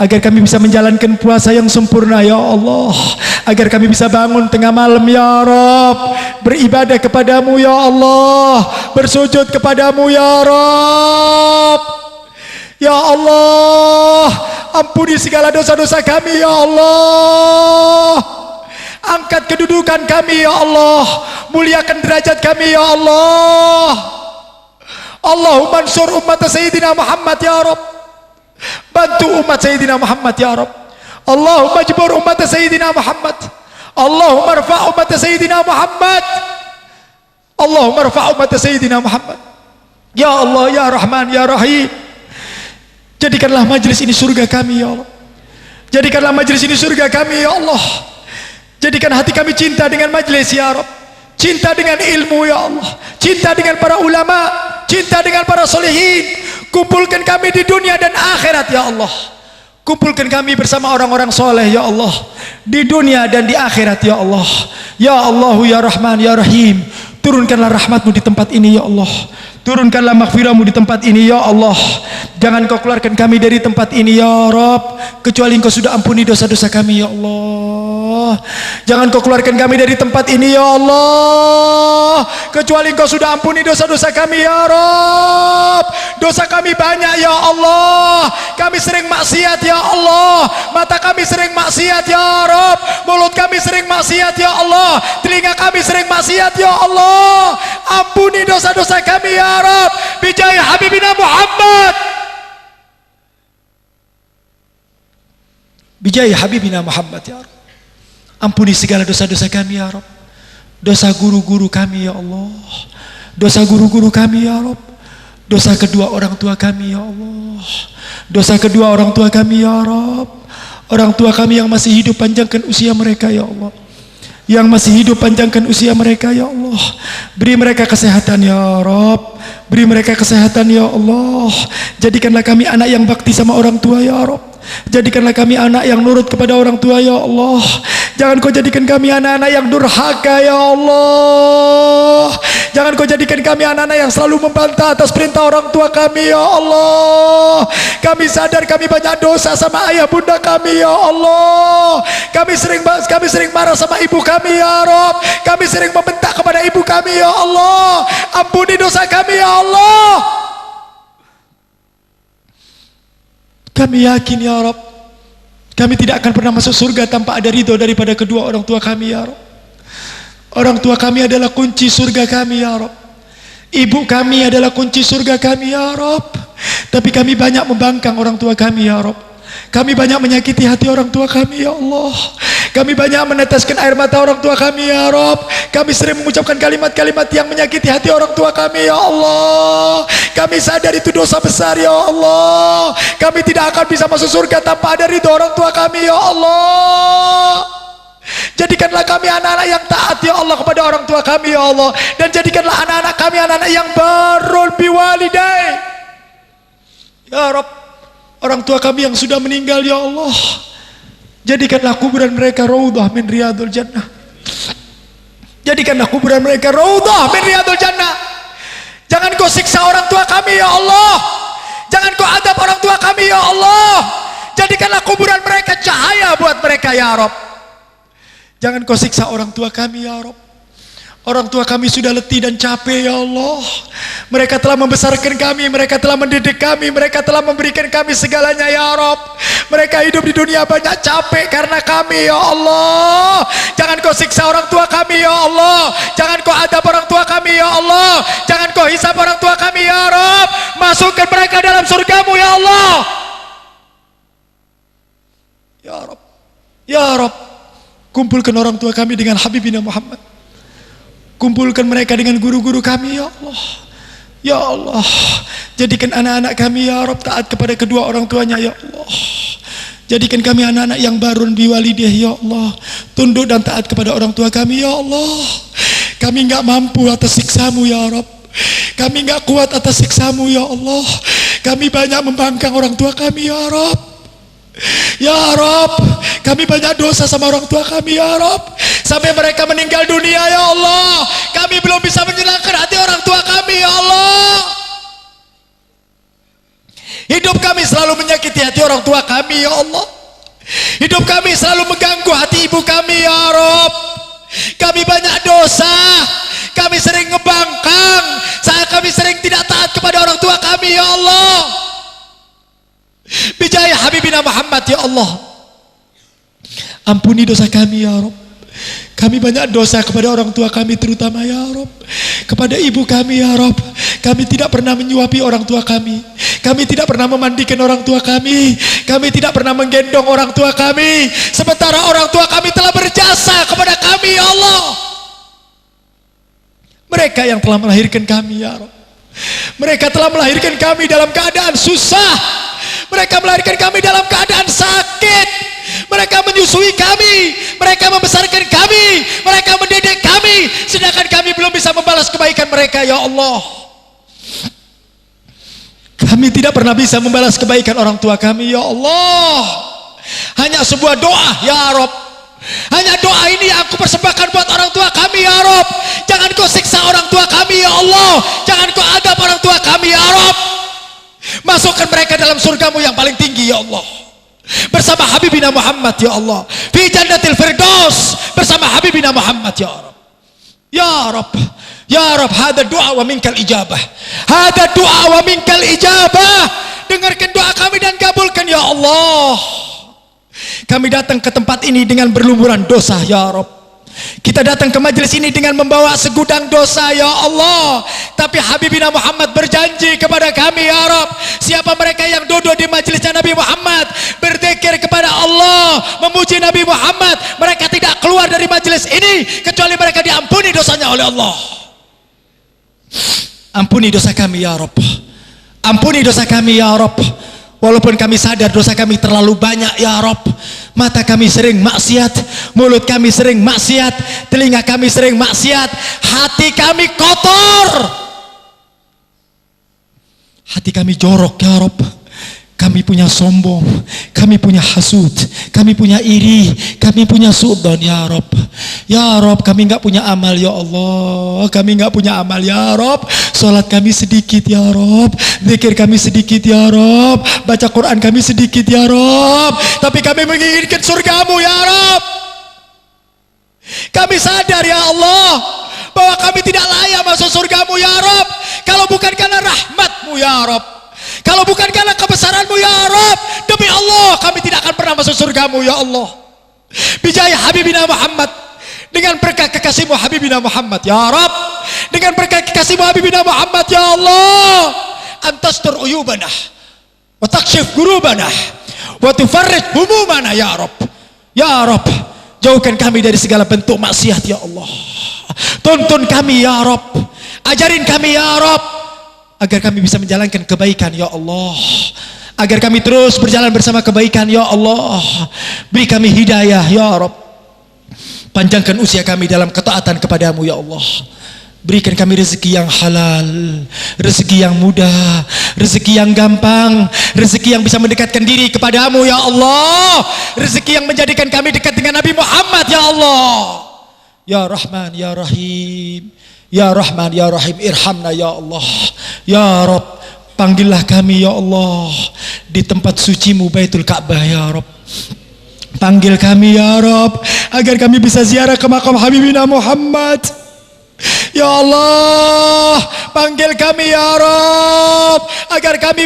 agar kami bisa menjalankan puasa yang sempurna ya Allah, agar kami bisa bangun tengah malam ya Rabb, beribadah kepadamu ya Allah, bersujud kepadamu ya Rabb. Ya Allah, ampuni segala dosa-dosa kami ya Allah. Angkat kedudukan kami ya Allah, muliakan derajat kami ya Allah. Allahumma ansur umat Sayyidina Muhammad ya Rabb. Bantu umat Sayyidina Muhammad ya Rabb. Allahumma jibur umat Sayyidina Muhammad. Allahumma rfa' umat Sayyidina Muhammad. Allahumma rfa' umat Sayyidina Muhammad. Ya Allah ya Rahman ya Rahim, jadikanlah majlis ini surga kami ya Allah. Jadikanlah majlis ini surga kami ya Allah. Jadikan hati kami cinta dengan majlis ya Rabb. cinta dengan ilmu ya Allah, cinta dengan para ulama, cinta dengan para solihin. Kumpulkan kami di dunia dan akhirat ya Allah. Kumpulkan kami bersama orang-orang soleh ya Allah, di dunia dan di akhirat ya Allah. Ya Allah ya Rahman ya Rahim, turunkanlah rahmatmu di tempat ini ya Allah, turunkanlah maghfirahmu di tempat ini ya Allah. Jangan kau keluarkan kami dari tempat ini ya Rabb, kecuali engkau sudah ampuni dosa-dosa kami ya Allah. Jangan kau keluarkan kami dari tempat ini ya Allah, kecuali engkau sudah ampuni dosa-dosa kami ya Rabb. Dosa kami banyak ya Allah, kami sering maksiat ya Allah, mata kami sering maksiat ya Rabb, mulut kami sering maksiat ya Allah, telinga kami sering maksiat ya Allah. Ampuni dosa-dosa kami ya Rabb, bijaya Habibina Muhammad, bijaya Habibina Muhammad ya Rabb. Ampuni segala dosa-dosa kami ya Rabb, dosa guru-guru kami ya Allah, dosa guru-guru kami ya Rabb, dosa kedua orang tua kami ya Allah, dosa kedua orang tua kami ya Rabb. Orang tua kami yang masih hidup, panjangkan usia mereka ya Allah, yang masih hidup panjangkan usia mereka ya Allah. Beri mereka kesehatan ya Rabb, beri mereka kesehatan ya Allah. Jadikanlah kami anak yang bakti sama orang tua ya Rabb, jadikanlah kami anak yang nurut kepada orang tua ya Allah. Jangan kau jadikan kami anak-anak yang durhaka ya Allah. Jangan kau jadikan kami anak-anak yang selalu membantah atas perintah orang tua kami ya Allah. Kami sadar kami banyak dosa sama ayah bunda kami ya Allah. Kami sering marah sama ibu kami ya Rabb, kami sering membentak kepada ibu kami ya Allah. Ampuni dosa kami ya Allah. Kami yakin ya Rabb, kami tidak akan pernah masuk surga tanpa ada ridho daripada kedua orang tua kami ya Rabb. Orang tua kami adalah kunci surga kami ya Rabb. Ibu kami adalah kunci surga kami ya Rabb. Tapi kami banyak membangkang orang tua kami ya Rabb. Kami banyak menyakiti hati orang tua kami ya Allah. Kami banyak meneteskan air mata orang tua kami ya Rabb. Kami sering mengucapkan kalimat-kalimat yang menyakiti hati orang tua kami ya Allah. Kami sadar itu dosa besar ya Allah. Kami tidak akan bisa masuk surga tanpa ada ridho orang tua kami ya Allah. Jadikanlah kami anak-anak yang taat ya Allah kepada orang tua kami ya Allah, dan jadikanlah anak-anak kami anak-anak yang barul biwalidai ya Rabb. Orang tua kami yang sudah meninggal ya Allah, jadikanlah kuburan mereka raudhah min riyadul jannah. Jadikanlah kuburan mereka raudhah min riyadul jannah. Jangan kau siksa orang tua kami ya Allah, jangan kau adab orang tua kami ya Allah. Jadikanlah kuburan mereka cahaya buat mereka ya Rabb. Jangan kau siksa orang tua kami ya Rabb. Orang tua kami sudah letih dan capek ya Allah. Mereka telah membesarkan kami, mereka telah mendidik kami, mereka telah memberikan kami segalanya ya Rabb. Mereka hidup di dunia banyak capek karena kami ya Allah. Jangan kau siksa orang tua kami ya Allah, jangan kau adab orang tua kami ya Allah, jangan kau hisab orang tua kami ya Rabb. Masukkan mereka dalam surgamu ya Allah ya Rabb. Ya Rabb, kumpulkan orang tua kami dengan Habibina Muhammad. Kumpulkan mereka dengan guru-guru kami ya Allah. Ya Allah, jadikan anak-anak kami ya Rabb taat kepada kedua orang tuanya ya Allah. Jadikan kami anak-anak yang barun biwalidih ya Allah, tunduk dan taat kepada orang tua kami ya Allah. Kami enggak mampu atas siksamu ya Rabb, kami enggak kuat atas siksamu ya Allah. Kami banyak membangkang orang tua kami ya Rabb. Ya Rabb, kami banyak dosa sama orang tua kami ya Rabb. Sampai mereka meninggal dunia ya Allah, kami belum bisa menyenangkan hati orang tua kami ya Allah. Hidup kami selalu menyakiti hati orang tua kami ya Allah. Hidup kami selalu mengganggu hati ibu kami ya Rabb. Kami banyak dosa, kami sering ngebangkang, kami sering tidak taat kepada orang tua kami ya Allah. Bijaya Habibina Muhammad ya Allah, ampuni dosa kami ya Rabb. Kami banyak dosa kepada orang tua kami terutama ya Rabb, kepada ibu kami ya Rabb. Kami tidak pernah menyuapi orang tua kami, kami tidak pernah memandikan orang tua kami tidak pernah menggendong orang tua kami, sementara orang tua kami telah berjasa kepada kami ya Allah. Mereka yang telah melahirkan kami ya Rabb, mereka telah melahirkan kami dalam keadaan susah, mereka melahirkan kami dalam keadaan sakit, mereka menyusui kami, mereka membesarkan kami, mereka mendidik kami, sedangkan kami kebaikan mereka ya Allah. Kami tidak pernah bisa membalas kebaikan orang tua kami ya Allah. Hanya sebuah doa ya Rob. Hanya doa ini yang aku persembahkan buat orang tua kami ya Rob. Jangan kau siksa orang tua kami ya Allah. Jangan kau adab orang tua kami ya Rob. Masukkan mereka dalam surgamu yang paling tinggi ya Allah, bersama Habibina Muhammad ya Allah, fi jannatil firdaus bersama Habibina Muhammad ya Rob. Ya Rob, ya Rob, hada doa wa minkal ijabah. Hada doa wa minkal ijabah. Dengarkan doa kami dan kabulkan ya Allah. Kami datang ke tempat ini dengan berlumuran dosa ya Rob. Kita datang ke majelis ini dengan membawa segudang dosa ya Allah. Tapi Habibina Muhammad berjanji kepada kami ya Rob, siapa mereka yang duduk di majelisnya Nabi Muhammad, berzikir kepada Allah, memuji Nabi Muhammad, mereka tidak keluar dari majelis ini kecuali mereka diampuni dosanya oleh Allah. Ampuni dosa kami ya Rob. Ampuni dosa kami ya Rob. Walaupun kami sadar dosa kami terlalu banyak ya Rob. Mata kami sering maksiat, mulut kami sering maksiat, telinga kami sering maksiat, hati kami kotor, hati kami jorok ya Rob. Kami punya sombong, kami punya hasud, kami punya iri, kami punya suudzon ya Rob. Ya Rob, kami enggak punya amal ya Allah. Kami enggak punya amal ya Rob. Salat kami sedikit ya Rob, zikir kami sedikit ya Rob, baca Quran kami sedikit ya Rob. Tapi kami menginginkan surgamu ya Rob. Kami sadar ya Allah bahwa kami tidak layak masuk surgamu ya Rob, kalau bukan karena rahmatmu ya Rob, kalau bukan karena kebesaranmu ya Rob. Demi Allah kami tidak akan pernah masuk surgamu ya Allah. Bijaya Habibina Muhammad, dengan berkah kekasihmu Habibina Muhammad ya Rob, dengan berkah kekasihmu Habibina Muhammad ya Allah, antastur uyubana wa takshif gurubana wa tufarrij humumana ya Rob. Ya Rob, jauhkan kami dari segala bentuk maksiat ya Allah. Tuntun kami ya Rob, ajarin kami ya Rob, agar kami bisa menjalankan kebaikan ya Allah, agar kami terus berjalan bersama kebaikan ya Allah. Beri kami hidayah ya Rob. Panjangkan usia kami dalam ketaatan kepadamu ya Allah. Berikan kami rezeki yang halal, rezeki yang mudah, rezeki yang gampang, rezeki yang bisa mendekatkan diri kepadamu ya Allah, rezeki yang menjadikan kami dekat dengan Nabi Muhammad ya Allah. Ya Rahman ya Rahim, ya Rahman ya Rahim, irhamna ya Allah. Ya Rob, panggillah kami ya Allah di tempat sucimu Baitul Ka'bah ya Rob. Panggil kami ya Rob, agar kami bisa ziarah ke makam Habibina Muhammad. Ya Allah, panggil kami ya Rob, agar kami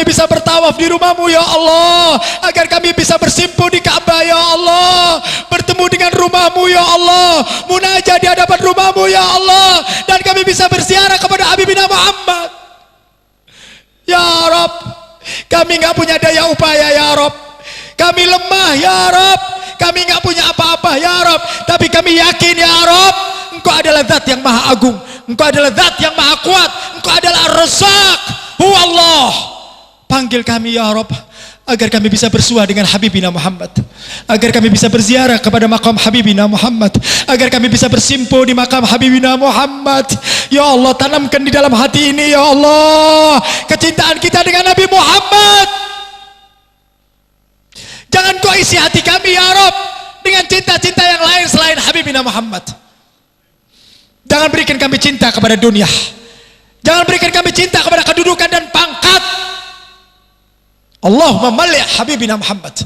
bisa bertawaf di rumahmu ya Allah, agar kami bisa bersimpuh di Ka'bah ya Allah, bertemu dengan rumahmu ya Allah, munajat di hadapan rumahmu ya Allah, dan kami bisa berziarah kepada Habibina Muhammad. Ya Rob, kami nggak punya daya upaya ya Rob, kami lemah ya Rob, kami nggak punya apa-apa ya Rob, tapi kami yakin ya Rob, Engkau adalah zat yang maha agung, Engkau adalah zat yang maha kuat, Engkau adalah Ar-Razzaq, Huwa Allah. Panggil kami ya Rob, agar kami bisa bersua dengan Habibina Muhammad, agar kami bisa berziarah kepada makam Habibina Muhammad, agar kami bisa bersimpuh di makam Habibina Muhammad. Ya Allah, tanamkan di dalam hati ini ya Allah kecintaan kita dengan Nabi Muhammad. Jangan kau isi hati kami ya Rob dengan cinta-cinta yang lain selain Habibina Muhammad. Jangan berikan kami cinta kepada dunia, jangan berikan kami cinta kepada kedudukan dan pangkat. Allahumma malli Habibina Muhammad,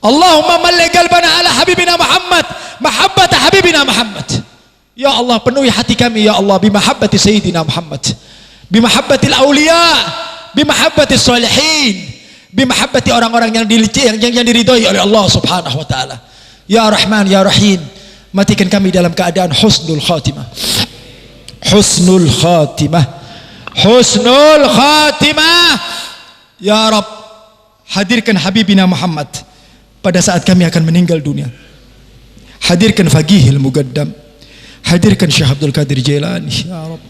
Allahumma malli qalbana ala Habibina Muhammad, mahabbata Habibina Muhammad. Ya Allah, penuhi hati kami ya Allah bimahabbati Sayyidina Muhammad, bimahabbatil awliya, bimahabbatis salihin, bimahabbati orang-orang yang diridhoi oleh Allah Subhanahu wa taala. Ya Rahman ya Rahim, matikan kami dalam keadaan husnul khatimah, husnul khatimah, husnul khatimah. Ya Rabb, hadirkan Habibina Muhammad pada saat kami akan meninggal dunia. Hadirkan Faqihil Muqaddam, hadirkan Syekh Abdul Qadir Jailani ya Rabb.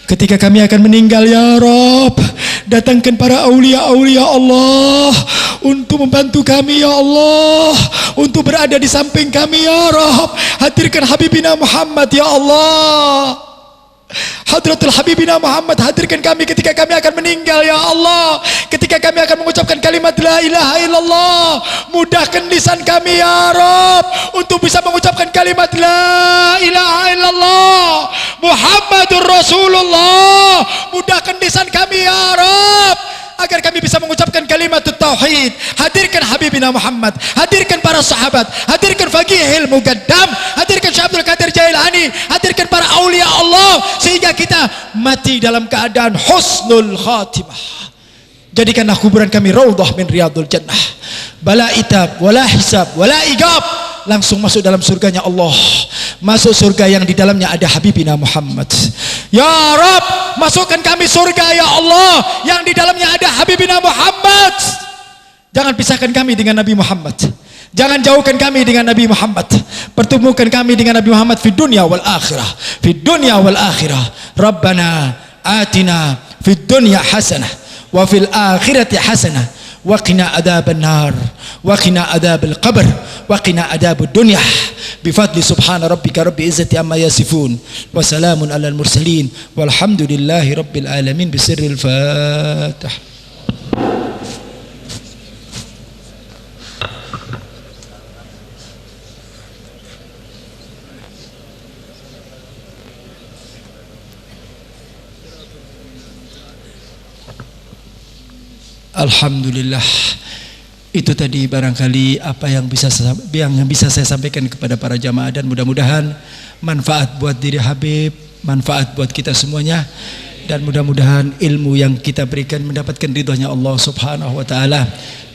Ketika kami akan meninggal ya Rabb, datangkan para aulia-aulia Allah untuk membantu kami ya Allah, untuk berada di samping kami ya Rabb. Hadirkan Habibina Muhammad ya Allah. Hadratul Habibina Muhammad, hadirkan kami ketika kami akan meninggal ya Allah, ketika kami akan mengucapkan kalimat la ilaha illallah. Mudahkan lisan kami ya Rabb untuk bisa mengucapkan kalimat la ilaha illallah Muhammadur Rasulullah. Mudahkan lisan kami ya Rabb agar kami bisa mengucapkan kalimat tauhid. Hadirkan Habibina Muhammad, hadirkan para sahabat, hadirkan Faqihil Muqaddam, hadirkan Syekh Abdul Qadir Jailani, hadirkan para aulia Allah sehingga kita mati dalam keadaan husnul khatimah. Jadikanlah kuburan kami raudhah min riyadul jannah, bala itab wala hisab wala igab, langsung masuk dalam surganya Allah, masuk surga yang di dalamnya ada Habibina Muhammad. Ya Rabb, masukkan kami surga ya Allah yang di dalamnya ada Habibina Muhammad. Jangan pisahkan kami dengan Nabi Muhammad, jangan jauhkan kami dengan Nabi Muhammad. Pertemukan kami dengan Nabi Muhammad fi dunya wal akhirah, fi dunya wal akhirah. Rabbana atina fid dunya hasanah wa fil akhirati hasanah wa qina adzaban nar wa qina adzabal qabr wa qina adzabud dunya bifadli subhana rabbika rabbil izzati amma yasifun wa salamun alal mursalin walhamdulillahi rabbil alamin bisirril fatih. Alhamdulillah, itu tadi barangkali apa yang bisa saya sampaikan kepada para jamaah, dan mudah-mudahan manfaat buat diri Habib, manfaat buat kita semuanya, dan mudah-mudahan ilmu yang kita berikan mendapatkan ridhonya Allah Subhanahu wa taala.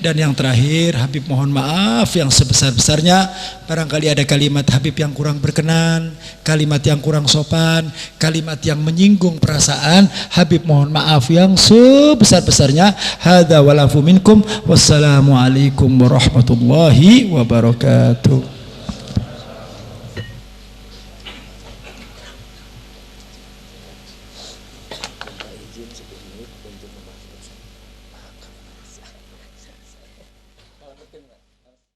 Dan yang terakhir, Habib mohon maaf yang sebesar-besarnya barangkali ada kalimat Habib yang kurang berkenan, kalimat yang kurang sopan, kalimat yang menyinggung perasaan. Habib mohon maaf yang sebesar-besarnya. Hadza walafu minkum, wassalamualaikum warahmatullahi wabarakatuh.